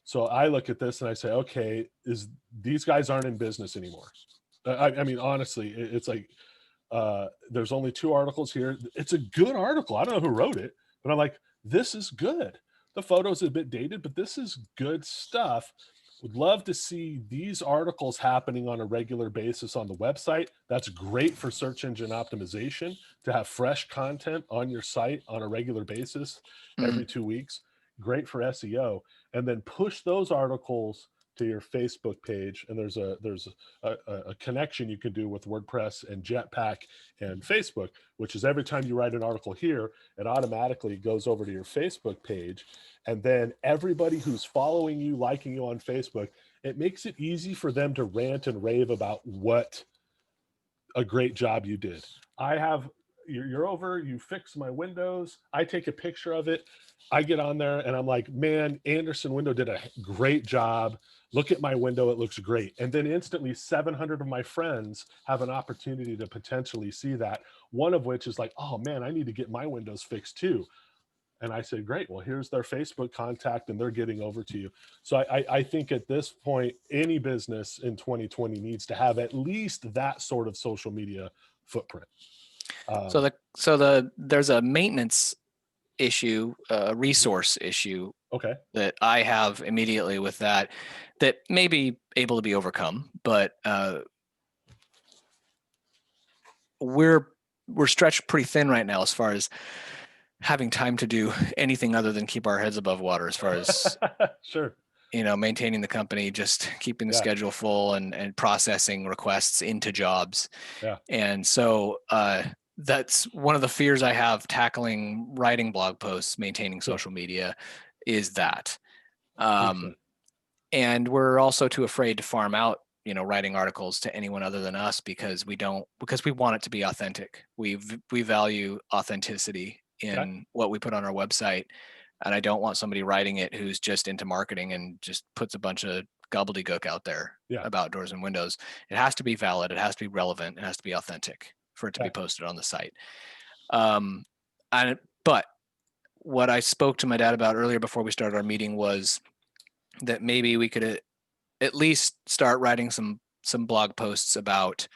So I look at this and I say, okay, these guys aren't in business anymore. I mean, honestly, it's like, there's only 2 articles here. It's a good article. I don't know who wrote it, but I'm like, this is good. The photo's a bit dated, but this is good stuff. Would love to see these articles happening on a regular basis on the website. That's great for search engine optimization, to have fresh content on your site on a regular basis every 2 weeks. Great for SEO. And then push those articles to your Facebook page. And there's a connection you can do with WordPress and Jetpack and Facebook, which is every time you write an article here, it automatically goes over to your Facebook page. And then everybody who's following you, liking you on Facebook, it makes it easy for them to rant and rave about what a great job you did. You're over, you fix my windows. I take a picture of it. I get on there and I'm like, man, Anderson Window did a great job. Look at my window. It looks great. And then instantly 700 of my friends have an opportunity to potentially see that. One of which is like, oh man, I need to get my windows fixed too. And I said, great, well, here's their Facebook contact and they're getting over to you. So I think at this point, any business in 2020 needs to have at least that sort of social media footprint. There's a maintenance issue, a resource issue Okay. that I have immediately with that may be able to be overcome, but we're stretched pretty thin right now as far as having time to do anything other than keep our heads above water, as far as Sure. maintaining the company, just keeping the schedule full and processing requests into jobs. Yeah. And so that's one of the fears I have tackling writing blog posts, maintaining social media, is that. And we're also too afraid to farm out, writing articles to anyone other than us, because we want it to be authentic. We value authenticity in what we put on our website. And I don't want somebody writing it who's just into marketing and just puts a bunch of gobbledygook out there about doors and windows. It has to be valid. It has to be relevant. It has to be authentic for it to be posted on the site. But what I spoke to my dad about earlier before we started our meeting was that maybe we could at least start writing some blog posts about,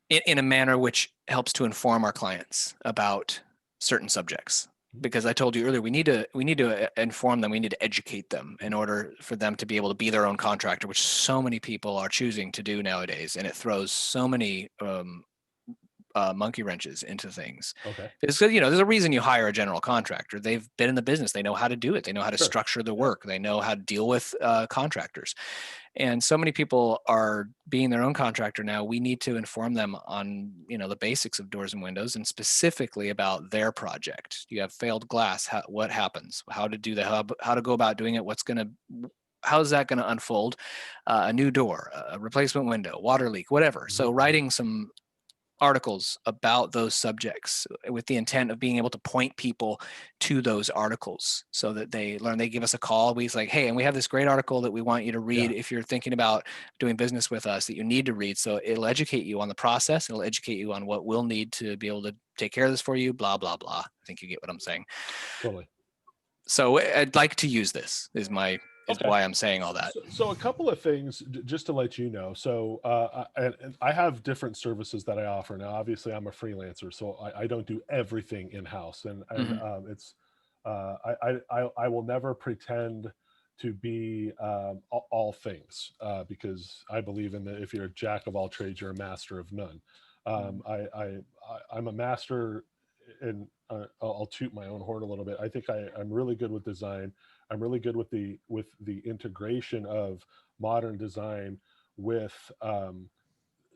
in a manner which helps to inform our clients about certain subjects. Because I told you earlier, we need to inform them. We need to educate them in order for them to be able to be their own contractor, which so many people are choosing to do nowadays, and it throws so many monkey wrenches into things. Okay. It's, there's a reason you hire a general contractor. They've been in the business. They know how to do it. They know how to structure the work. They know how to deal with contractors. And so many people are being their own contractor now. We need to inform them on, the basics of doors and windows, and specifically about their project. You have failed glass. What happens? How to do how to go about doing it? How's that going to unfold? A new door, a replacement window, water leak, whatever. So writing some articles about those subjects with the intent of being able to point people to those articles so that they learn. They give us a call. We like, hey, and we have this great article that we want you to read if you're thinking about doing business with us, that you need to read. So it'll educate you on the process. It'll educate you on what we'll need to be able to take care of this for you, blah, blah, blah. I think you get what I'm saying. Totally. So I'd like to use this is why I'm saying all that. So a couple of things just to let you know. So I have different services that I offer now. Obviously, I'm a freelancer, so I don't do everything in house, and it's I will never pretend to be all things because I believe in if you're a jack of all trades, you're a master of none. I'm a master, and I'll toot my own horn a little bit. I think I'm really good with design. I'm really good with the integration of modern design with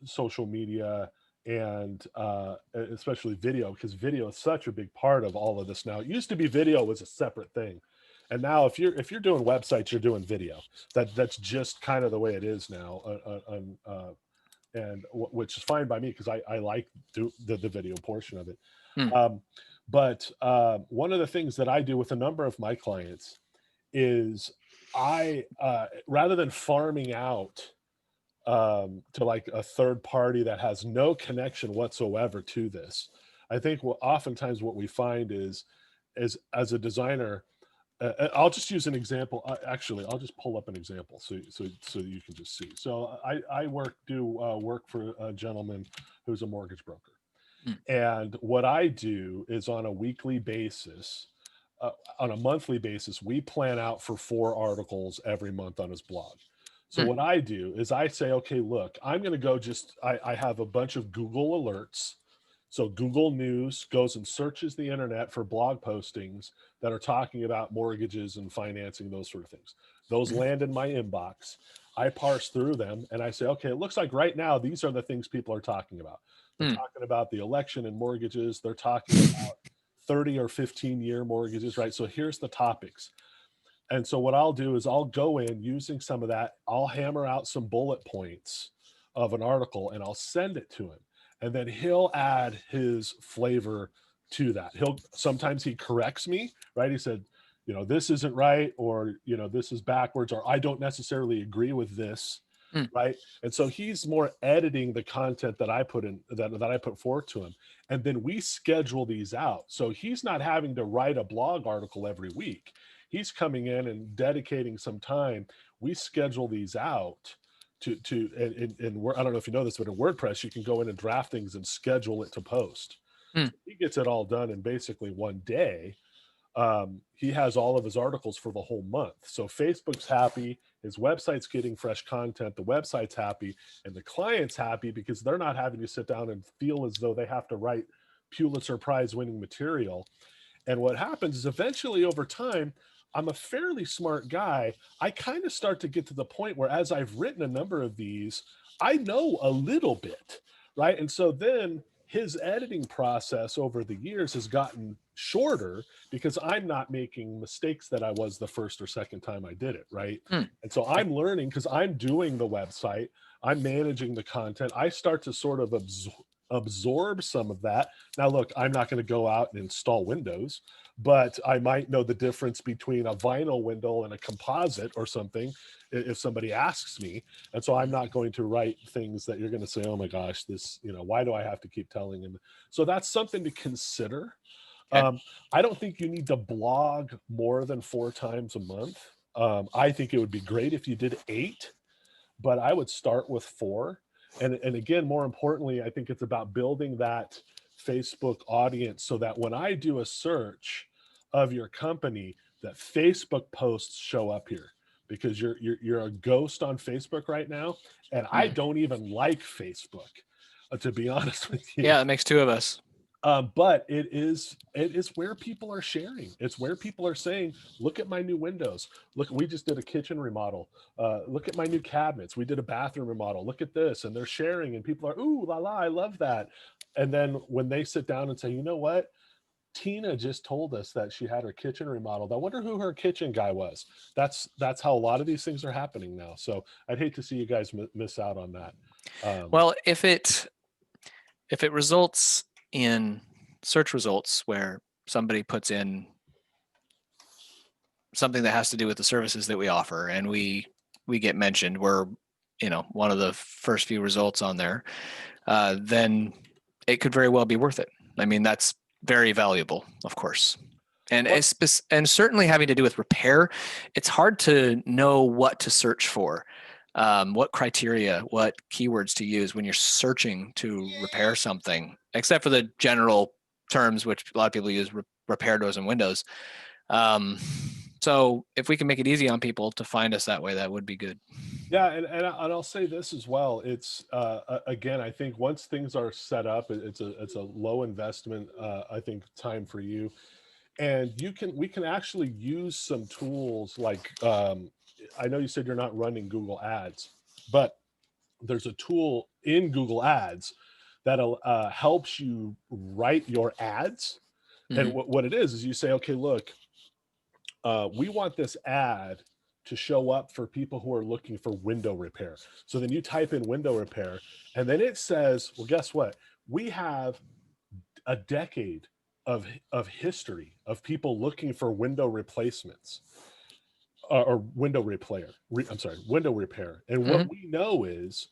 social media and especially video, because video is such a big part of all of this now. It used to be video was a separate thing, and now if you're doing websites, you're doing video. That's just kind of the way it is now, and which is fine by me because I like the video portion of it. But one of the things that I do with a number of my clients is I rather than farming out to like a third party that has no connection whatsoever to this, I think oftentimes what we find is as a designer, I'll just use an example. Actually, I'll just pull up an example so you can just see. So I work for a gentleman who's a mortgage broker. And what I do is on a weekly basis, on a monthly basis, we plan out for 4 articles every month on his blog. So what I do is I say, okay, look, I'm going to go I have a bunch of Google alerts. So Google News goes and searches the internet for blog postings that are talking about mortgages and financing, those sort of things. Those land in my inbox. I parse through them and I say, okay, it looks like right now, these are the things people are talking about. They're talking about the election and mortgages. They're talking about 30 or 15-year mortgages, right? So here's the topics. And so what I'll do is I'll go in using some of that. I'll hammer out some bullet points of an article and I'll send it to him. And then he'll add his flavor to that. Sometimes he corrects me, right? He said, this isn't right, or, this is backwards, or I don't necessarily agree with this. Right. And so he's more editing the content that I put in, that I put forth to him. And then we schedule these out. So he's not having to write a blog article every week. He's coming in and dedicating some time. We schedule these out and I don't know if you know this, but in WordPress, you can go in and draft things and schedule it to post. He gets it all done in basically one day. He has all of his articles for the whole month. So Facebook's happy, his website's getting fresh content, the website's happy, and the client's happy because they're not having to sit down and feel as though they have to write Pulitzer Prize winning material. And what happens is eventually over time, I'm a fairly smart guy. I kind of start to get to the point where as I've written a number of these, I know a little bit, right? And so then his editing process over the years has gotten shorter because I'm not making mistakes that I was the first or second time I did it, right? And so I'm learning because I'm doing the website, I'm managing the content. I start to sort of absorb some of that. Now, look, I'm not going to go out and install Windows, but I might know the difference between a vinyl window and a composite or something if somebody asks me. And so I'm not going to write things that you're going to say, oh my gosh, this, why do I have to keep telling him? So that's something to consider. Okay. I don't think you need to blog more than 4 times a month. I think it would be great if you did 8, but I would start with 4. And again, more importantly, I think it's about building that Facebook audience so that when I do a search of your company, that Facebook posts show up here, because you're a ghost on Facebook right now. And I don't even like Facebook, to be honest with you. Yeah, it makes 2 of us. But it is where people are sharing. It's where people are saying, look at my new windows. Look, we just did a kitchen remodel. Look at my new cabinets. We did a bathroom remodel. Look at this. And they're sharing, and people are, ooh, la la, I love that. And then when they sit down and say, you know what? Tina just told us that she had her kitchen remodeled. I wonder who her kitchen guy was. That's how a lot of these things are happening now. So I'd hate to see you guys miss out on that. Well, if it results in search results where somebody puts in something that has to do with the services that we offer, and we get mentioned, we're one of the first few results on there, then it could very well be worth it. I mean, that's very valuable, of course. And and certainly having to do with repair, it's hard to know what to search for, what criteria, what keywords to use when you're searching to repair something, except for the general terms, which a lot of people use, repair doors and windows. So if we can make it easy on people to find us that way, that would be good. Yeah, and I'll say this as well. It's again, I think once things are set up, it's a low investment, I think, time for you, and we can actually use some tools like, I know you said you're not running Google Ads, but there's a tool in Google Ads that helps you write your ads. Mm-hmm. And what it is you say, okay, look, we want this ad to show up for people who are looking for window repair. So then you type in window repair, and then it says, well, guess what? We have a decade of history of people looking for window replacements, or window repair. Window repair. And mm-hmm. what we know is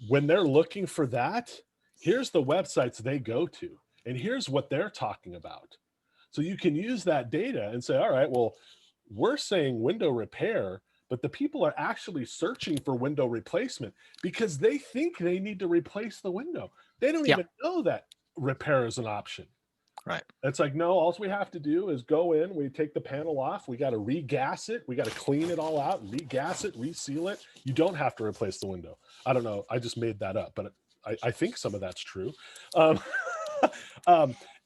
when they're looking for that, here's the websites they go to, and here's what they're talking about. So you can use that data and say, all right, well, we're saying window repair, but the people are actually searching for window replacement because they think they need to replace the window. They don't even know that repair is an option. Right. It's like, no, all we have to do is go in, we take the panel off, we got to regas it, we got to clean it all out, regas it, reseal it. You don't have to replace the window. I don't know. I just made that up, but I think some of that's true.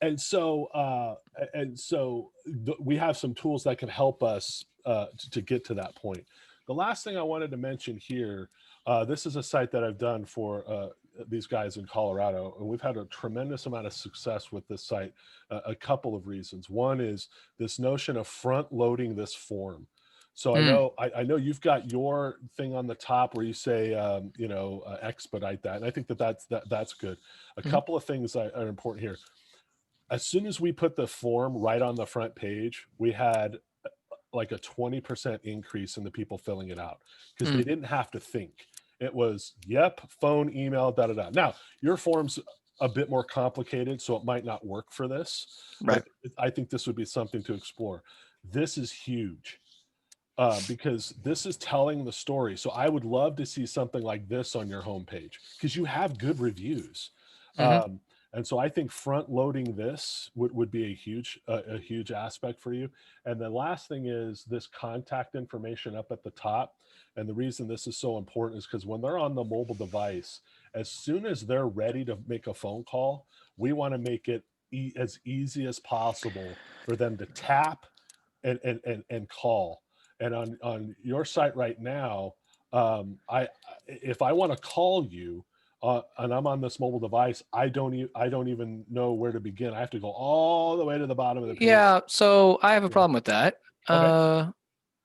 And so we have some tools that can help us to get to that point. The last thing I wanted to mention here, this is a site that I've done for these guys in Colorado, and we've had a tremendous amount of success with this site. A couple of reasons. One is this notion of front loading this form. So I know you've got your thing on the top where you say, expedite that. And I think that's good. A couple of things that are important here. As soon as we put the form right on the front page, we had like a 20% increase in the people filling it out because they didn't have to think. It was, yep, phone, email, da-da-da. Now, your form's a bit more complicated, so it might not work for this. Right. But I think this would be something to explore. This is huge. Because this is telling the story. So I would love to see something like this on your homepage because you have good reviews. Mm-hmm. And so I think front loading this would be a huge aspect for you. And the last thing is this contact information up at the top. And the reason this is so important is because when they're on the mobile device, as soon as they're ready to make a phone call, we want to make it as easy as possible for them to tap and call. And on your site right now, if I want to call you and I'm on this mobile device, I don't even know where to begin. I have to go all the way to the bottom of the page. Yeah, so I have a problem with that. Okay.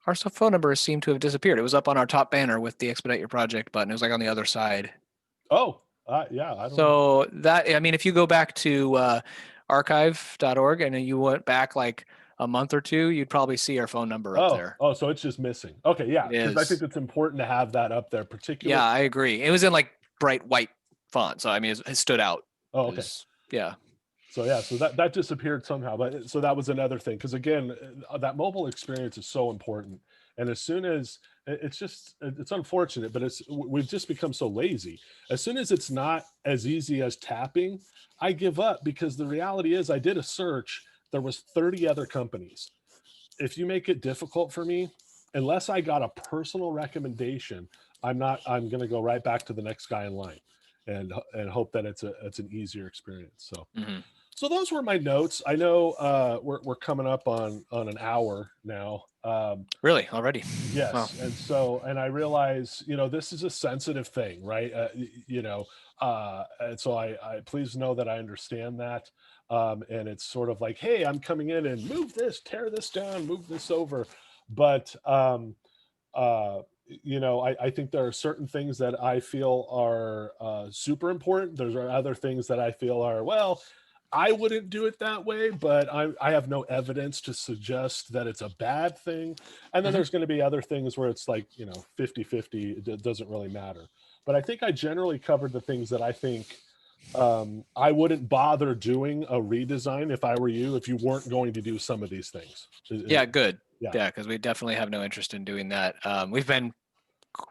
Our phone numbers seem to have disappeared. It was up on our top banner with the Expedite Your Project button. It was like on the other side. Oh, yeah. I don't know. That, I mean, if you go back to archive.org and you went back like a month or two, you'd probably see our phone number up there. Oh, so it's just missing. Okay, yeah, because I think it's important to have that up there, particularly. Yeah, I agree. It was in like bright white font, so I mean, it stood out. Oh, okay. Yeah. So that disappeared somehow, but so that was another thing because again, that mobile experience is so important, and as soon as it's unfortunate, but we've just become so lazy. As soon as it's not as easy as tapping, I give up because the reality is I did a search. There was 30 other companies. If you make it difficult for me, unless I got a personal recommendation, I'm going to go right back to the next guy in line and hope that it's an easier experience. So, So those were my notes. I know we're coming up on an hour now. Really, already? Wow. Yes, and I realize, this is a sensitive thing, right? And so I please know that I understand that. And it's sort of like, hey, I'm coming in and move this, tear this down, move this over. But I think there are certain things that I feel are super important. There's other things that I feel are, well, I wouldn't do it that way, but I have no evidence to suggest that it's a bad thing. And then Mhm. there's going to be other things where it's like, 50-50, it doesn't really matter. But I think I generally covered the things that I think I wouldn't bother doing a redesign if I were you, if you weren't going to do some of these things. Yeah, good. Yeah. Yeah, because we definitely have no interest in doing that. We've been,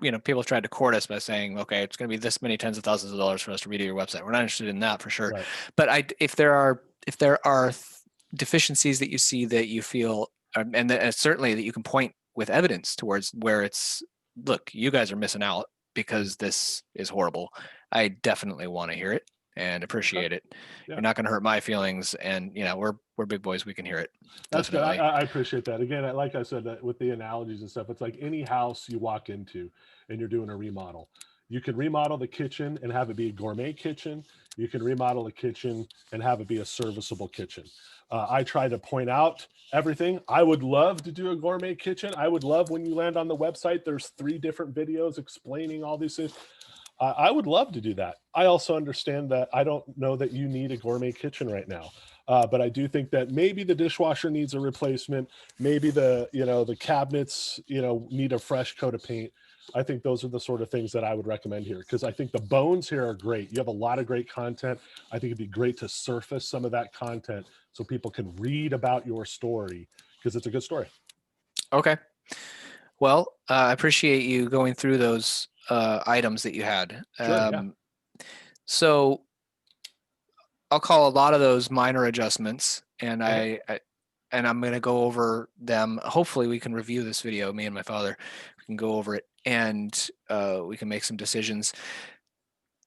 people have tried to court us by saying, okay, it's going to be this many tens of thousands of dollars for us to redo your website. We're not interested in that for sure. Right. But if there are deficiencies that you see that you feel, and certainly that you can point with evidence towards where it's, look, you guys are missing out because this is horrible. I definitely want to hear it and appreciate it. Yeah. You're not going to hurt my feelings, and we're big boys. We can hear it. That's good. Definitely. I appreciate that. Again, like I said, that with the analogies and stuff, it's like any house you walk into and you're doing a remodel. You can remodel the kitchen and have it be a gourmet kitchen. You can remodel the kitchen and have it be a serviceable kitchen. I try to point out everything. I would love to do a gourmet kitchen. I would love when you land on the website, there's 3 different videos explaining all these things. I would love to do that. I also understand that I don't know that you need a gourmet kitchen right now. But I do think that maybe the dishwasher needs a replacement. Maybe the cabinets, need a fresh coat of paint. I think those are the sort of things that I would recommend here, because I think the bones here are great. You have a lot of great content. I think it'd be great to surface some of that content so people can read about your story, because it's a good story. Okay. Well, I appreciate you going through those items that you had. Sure, yeah. So I'll call a lot of those minor adjustments, and Okay. I'm going to go over them. Hopefully, we can review this video. Me and my father, we can go over it, and we can make some decisions.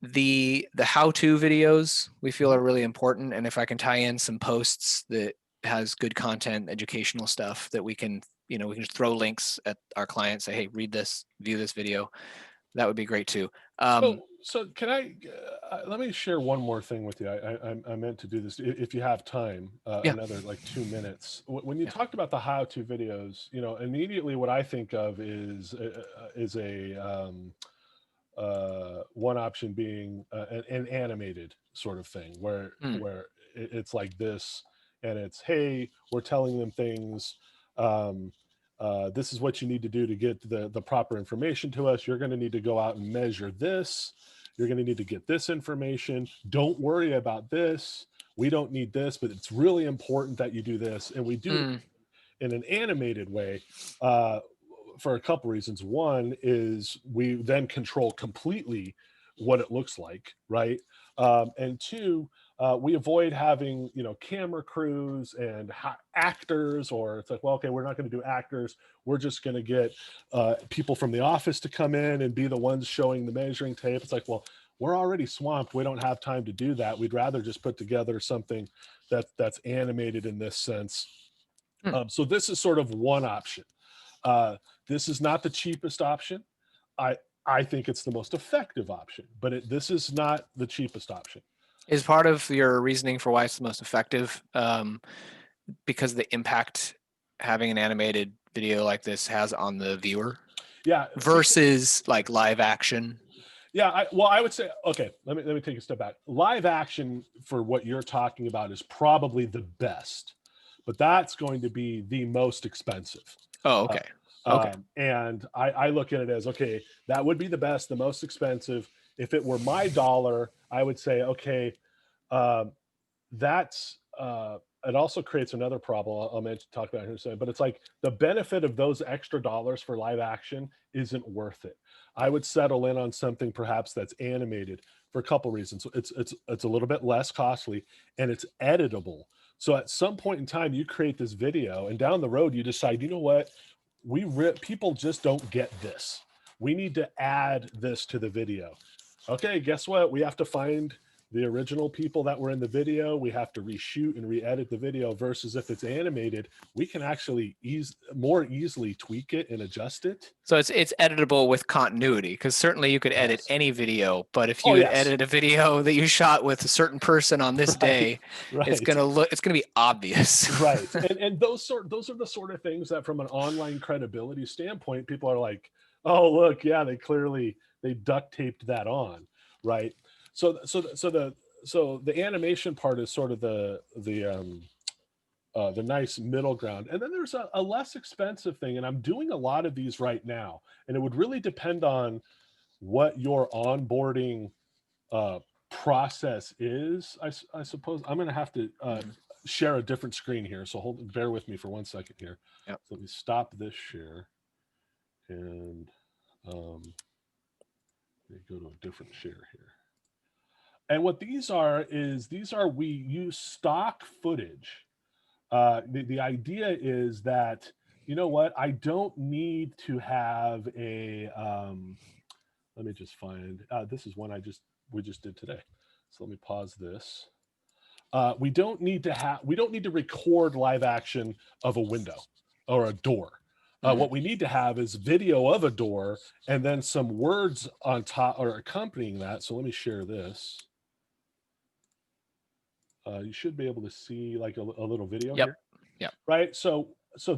The how-to videos we feel are really important, and if I can tie in some posts that has good content, educational stuff that we can just throw links at our clients, say, hey, read this, view this video. That would be great too. So can I let me share one more thing with you. I meant to do this if you have time, Yeah. another like 2 minutes. When you Yeah. talked about the how-to videos, immediately what I think of is a one option being an animated sort of thing where it's like this, and it's, hey, we're telling them things. This is what you need to do to get the proper information to us. You're going to need to go out and measure this. You're going to need to get this information. Don't worry about this. We don't need this, but it's really important that you do this. And we do it in an animated way for a couple reasons. One is we then control completely what it looks like, right? And two, we avoid having camera crews and actors, or it's like, well, okay, we're not going to do actors. We're just going to get people from the office to come in and be the ones showing the measuring tape. It's like, well, we're already swamped. We don't have time to do that. We'd rather just put together something that's animated in this sense. So this is sort of one option. This is not the cheapest option. I think it's the most effective option, but this is not the cheapest option. Is part of your reasoning for why it's the most effective because the impact having an animated video like this has on the viewer? Yeah. Versus like live action. Yeah. I would say, okay, let me take a step back. Live action for what you're talking about is probably the best, but that's going to be the most expensive. Oh, okay. Okay. And I look at it as, okay, that would be the best, the most expensive. If it were my dollar, I would say, okay, that's it also creates another problem I'll mention, talk about here in a second, but it's like the benefit of those extra dollars for live action isn't worth it. I would settle in on something perhaps that's animated for a couple reasons. It's a little bit less costly, and it's editable. So at some point in time, you create this video, and down the road, you decide, you know what, people just don't get this. We need to add this to the video. Okay, guess what? We have to find the original people that were in the video. We have to reshoot and re-edit the video, versus if it's animated, we can actually more easily tweak it and adjust it. So it's editable with continuity, because certainly you could edit Yes. any video, but if Oh, you yes. edit a video that you shot with a certain person on this Right, day, right. it's gonna be obvious. Right. And those are the sort of things that from an online credibility standpoint, people are like, oh, look, yeah, they duct taped that on, right? So the animation part is sort of the nice middle ground. And then there's a less expensive thing, and I'm doing a lot of these right now, and it would really depend on what your onboarding process is. I suppose I'm going to have to share a different screen here, so bear with me for 1 second here. Yep. So let me stop this share and let me go to a different share here. And what these are we use stock footage. The idea is that, you know what, I don't need to have a let me just find this is one we just did today. So let me pause this. We don't need to record live action of a window or a door. What we need to have is video of a door and then some words on top or accompanying that. So let me share this. You should be able to see like a little video here. Yep. Right. So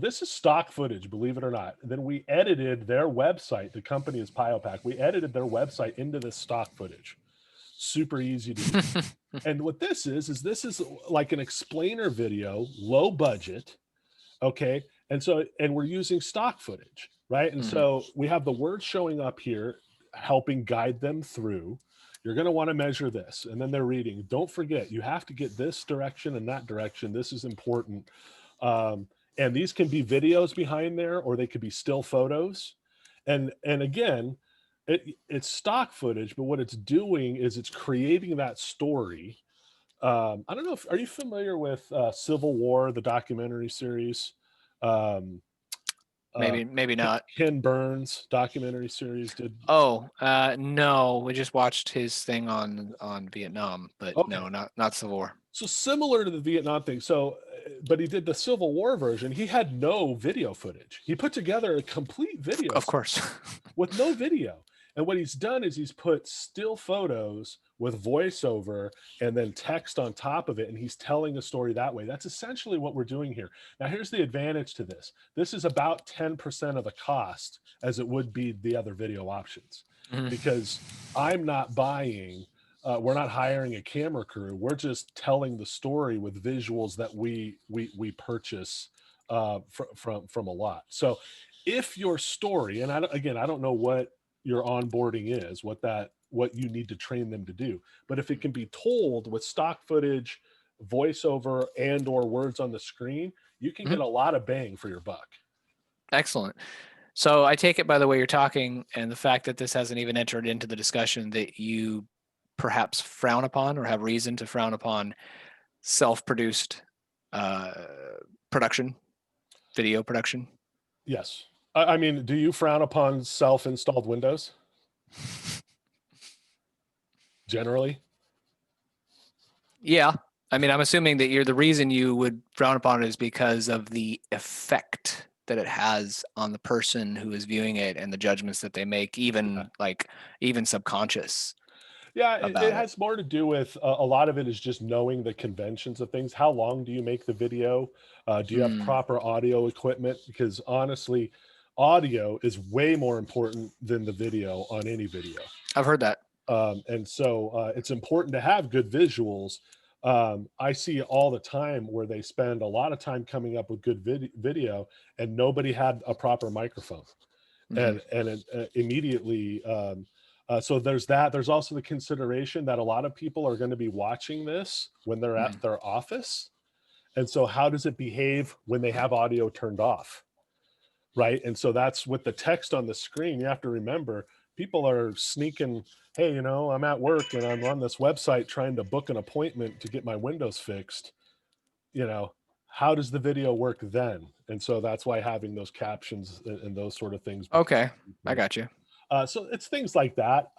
this is stock footage, believe it or not. Then we edited their website. The company is PioPack. We edited their website into this stock footage. Super easy to do. And what this is like an explainer video, low budget. Okay. And we're using stock footage, right? And so we have the words showing up here, helping guide them through. You're going to want to measure this. And then they're reading. Don't forget, you have to get this direction and that direction. This is important. And these can be videos behind there, or they could be still photos. And again, it's stock footage, but what it's doing is it's creating that story. I don't know are you familiar with Civil War, the documentary series? Maybe not. Ken Burns documentary series did. No, we just watched his thing on Vietnam, but Okay. no, not Civil War. So similar to the Vietnam thing. So, but he did the Civil War version. He had no video footage. He put together a complete video, Of course, with no video. And what he's done is he's put still photos with voiceover and then text on top of it, and he's telling a story that way. That's essentially what we're doing here. Now, here's the advantage to this. This is about 10% of the cost as it would be the other video options, because I'm not buying, we're not hiring a camera crew. We're just telling the story with visuals that we purchase from a lot. So if your story, and I don't know what your onboarding is, what you need to train them to do, but if it can be told with stock footage, voiceover, and or words on the screen, you can get a lot of bang for your buck. Excellent. So I take it by the way you're talking and the fact that this hasn't even entered into the discussion that you perhaps frown upon or have reason to frown upon self-produced production, video production. Yes. I mean, do you frown upon self-installed Windows? Generally? Yeah. I mean, I'm assuming that the reason you would frown upon it is because of the effect that it has on the person who is viewing it and the judgments that they make, even subconscious. Yeah, it has more to do with a lot of it is just knowing the conventions of things. How long do you make the video? Do you have proper audio equipment? Because honestly, audio is way more important than the video on any video. I've heard that. And so it's important to have good visuals. I see all the time where they spend a lot of time coming up with good video and nobody had a proper microphone. And immediately, so there's that. There's also the consideration that a lot of people are going to be watching this when they're at their office. And so how does it behave when they have audio turned off? Right. And so that's with the text on the screen. You have to remember, people are sneaking, hey, I'm at work and I'm on this website trying to book an appointment to get my windows fixed. How does the video work then? And so that's why having those captions and those sort of things. Okay. I got you. So it's things like that.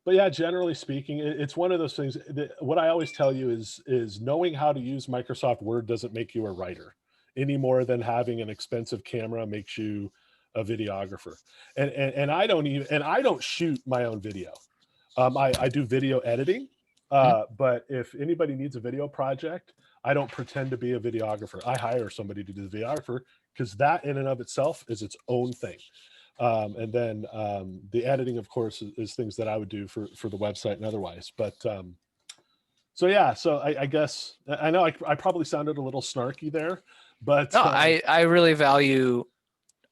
but yeah, generally speaking, it's one of those things that what I always tell you is knowing how to use Microsoft Word doesn't make you a writer any more than having an expensive camera makes you a videographer. And I don't shoot my own video. I do video editing, Mhm. but if anybody needs a video project, I don't pretend to be a videographer. I hire somebody to do the videographer because that in and of itself is its own thing. And then the editing, of course, is things that I would do for the website and otherwise. But so yeah, so I guess I know I probably sounded a little snarky there, but No, I really value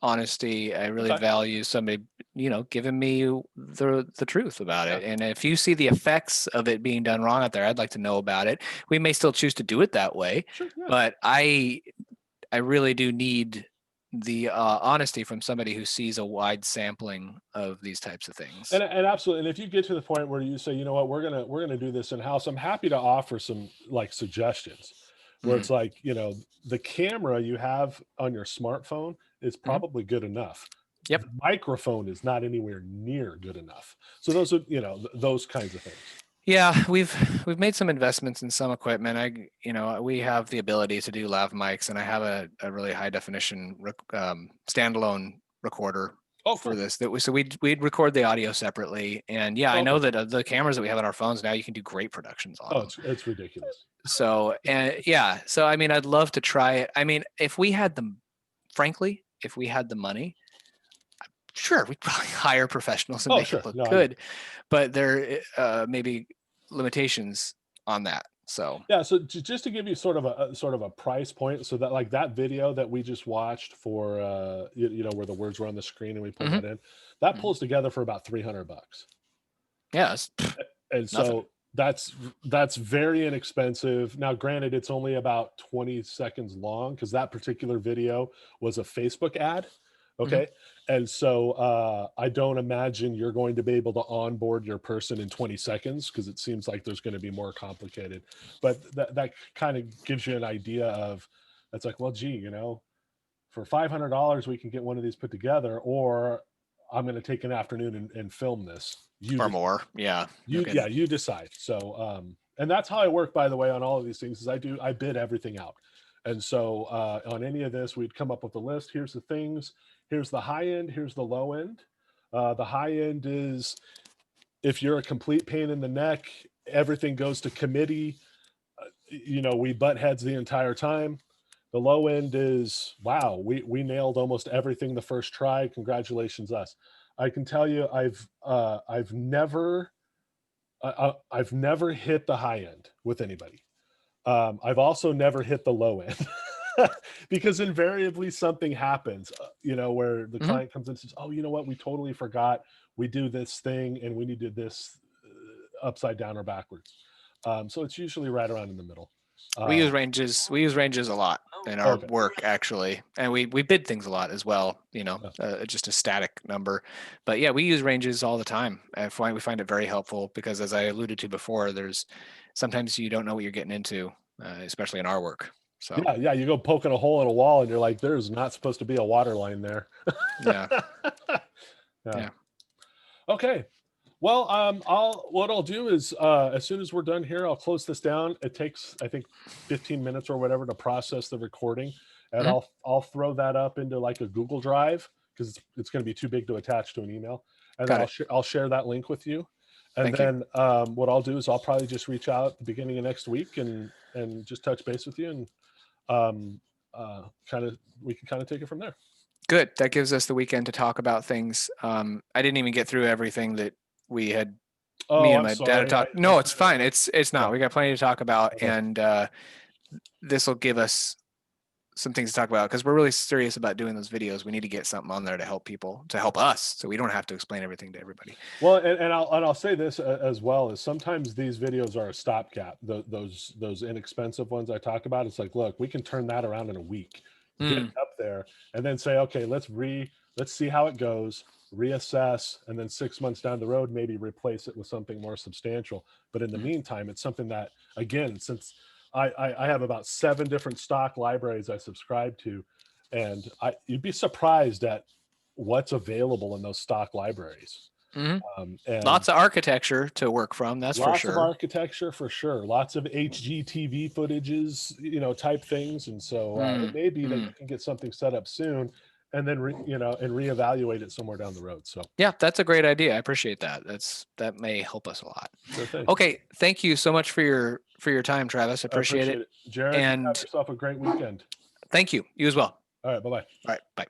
honesty. I really okay, value somebody, giving me the truth about yeah, it. And if you see the effects of it being done wrong out there, I'd like to know about it. We may still choose to do it that way, sure, yeah. but I really do need the honesty from somebody who sees a wide sampling of these types of things. And absolutely, and if you get to the point where you say, you know what, we're gonna do this in house, I'm happy to offer some like suggestions, where Mhm. it's like, the camera you have on your smartphone is Mhm. probably good enough. Yep. The microphone is not anywhere near good enough. So those are, those kinds of things. Yeah, we've made some investments in some equipment. We have the ability to do lav mics, and I have a really high definition standalone recorder Oh, for cool. this. We'd record the audio separately, and yeah, I Oh, know okay. that the cameras that we have on our phones now, you can do great productions on Oh, them. it's ridiculous. So and yeah, so I mean, I'd love to try it. I mean, frankly, if we had the money, sure, we'd probably hire professionals and Oh, make it sure. look No, I know. good, but there may be limitations on that. So Yeah, so just to give you sort of a price point, so that like that video that we just watched for where the words were on the screen and we pulled mhm, that in, that mhm. pulls together for about $300. Yeah, it's And nothing. so that's very inexpensive. Now, granted, it's only about 20 seconds long because that particular video was a Facebook ad. Mhm. Okay. And so I don't imagine you're going to be able to onboard your person in 20 seconds because it seems like there's going to be more complicated. But that kind of gives you an idea of it's like, well, gee, for $500 we can get one of these put together, or I'm going to take an afternoon and film this. Or more. Yeah, no Yeah, kidding. you decide. So and that's how I work, by the way, on all of these things is I bid everything out. And so on any of this, we'd come up with a list. Here's the things, here's the high end, here's the low end. The high end is if you're a complete pain in the neck, everything goes to committee. We butt heads the entire time. The low end is wow, we nailed almost everything the first try. Congratulations, us. I can tell you, I've never hit the high end with anybody. I've also never hit the low end because invariably something happens, where the Mhm. client comes in and says, "Oh, you know what? We totally forgot. We do this thing and we need to do this upside down or backwards." So it's usually right around in the middle. We use Uh, ranges. We use ranges a lot in our okay. work, actually, and we bid things a lot as well. Uh, Just a static number, but yeah, we use ranges all the time. We find it very helpful because, as I alluded to before, there's sometimes you don't know what you're getting into, especially in our work. So yeah, yeah. You go poking a hole in a wall and you're like, "There's not supposed to be a water line there." yeah, Yeah. yeah, Okay. Well, what I'll do is as soon as we're done here, I'll close this down. It takes, I think, 15 minutes or whatever to process the recording, and Mhm. I'll throw that up into like a Google Drive because it's going to be too big to attach to an email, and then Got it. I'll share that link with you, and Thank you. then what I'll do is I'll probably just reach out at the beginning of next week and just touch base with you and kind of we can kind of take it from there. Good. That gives us the weekend to talk about things. I didn't even get through everything that we had me Oh, and I'm my dad had sorry. talked. No, it's fine. It's Yeah. not. We got plenty to talk about, Okay. and this will give us some things to talk about because we're really serious about doing those videos. We need to get something on there to help people, to help us, so we don't have to explain everything to everybody. Well, and I'll say this as well is sometimes these videos are a stopgap. Those inexpensive ones I talk about, it's like, look, we can turn that around in a week, get it Mm, up there, and then say, okay, let's see how it goes, reassess, and then 6 months down the road, maybe replace it with something more substantial. But in the mm. meantime, it's something that, again, since I have about 7 different stock libraries I subscribe to, and you'd be surprised at what's available in those stock libraries. Mhm. And Lots of architecture to work from. That's for lots of sure. architecture for sure. Lots of HGTV footages, type things. And so it may be that you can get something set up soon, and then and reevaluate it somewhere down the road. So Yeah, that's a great idea. I appreciate that. That may help us a lot. sure thing. Okay, thank you so much for your time, Travis. I Appreciate it. Jared. And have yourself a great weekend. thank you. You as well. All right. Bye bye. All right, bye.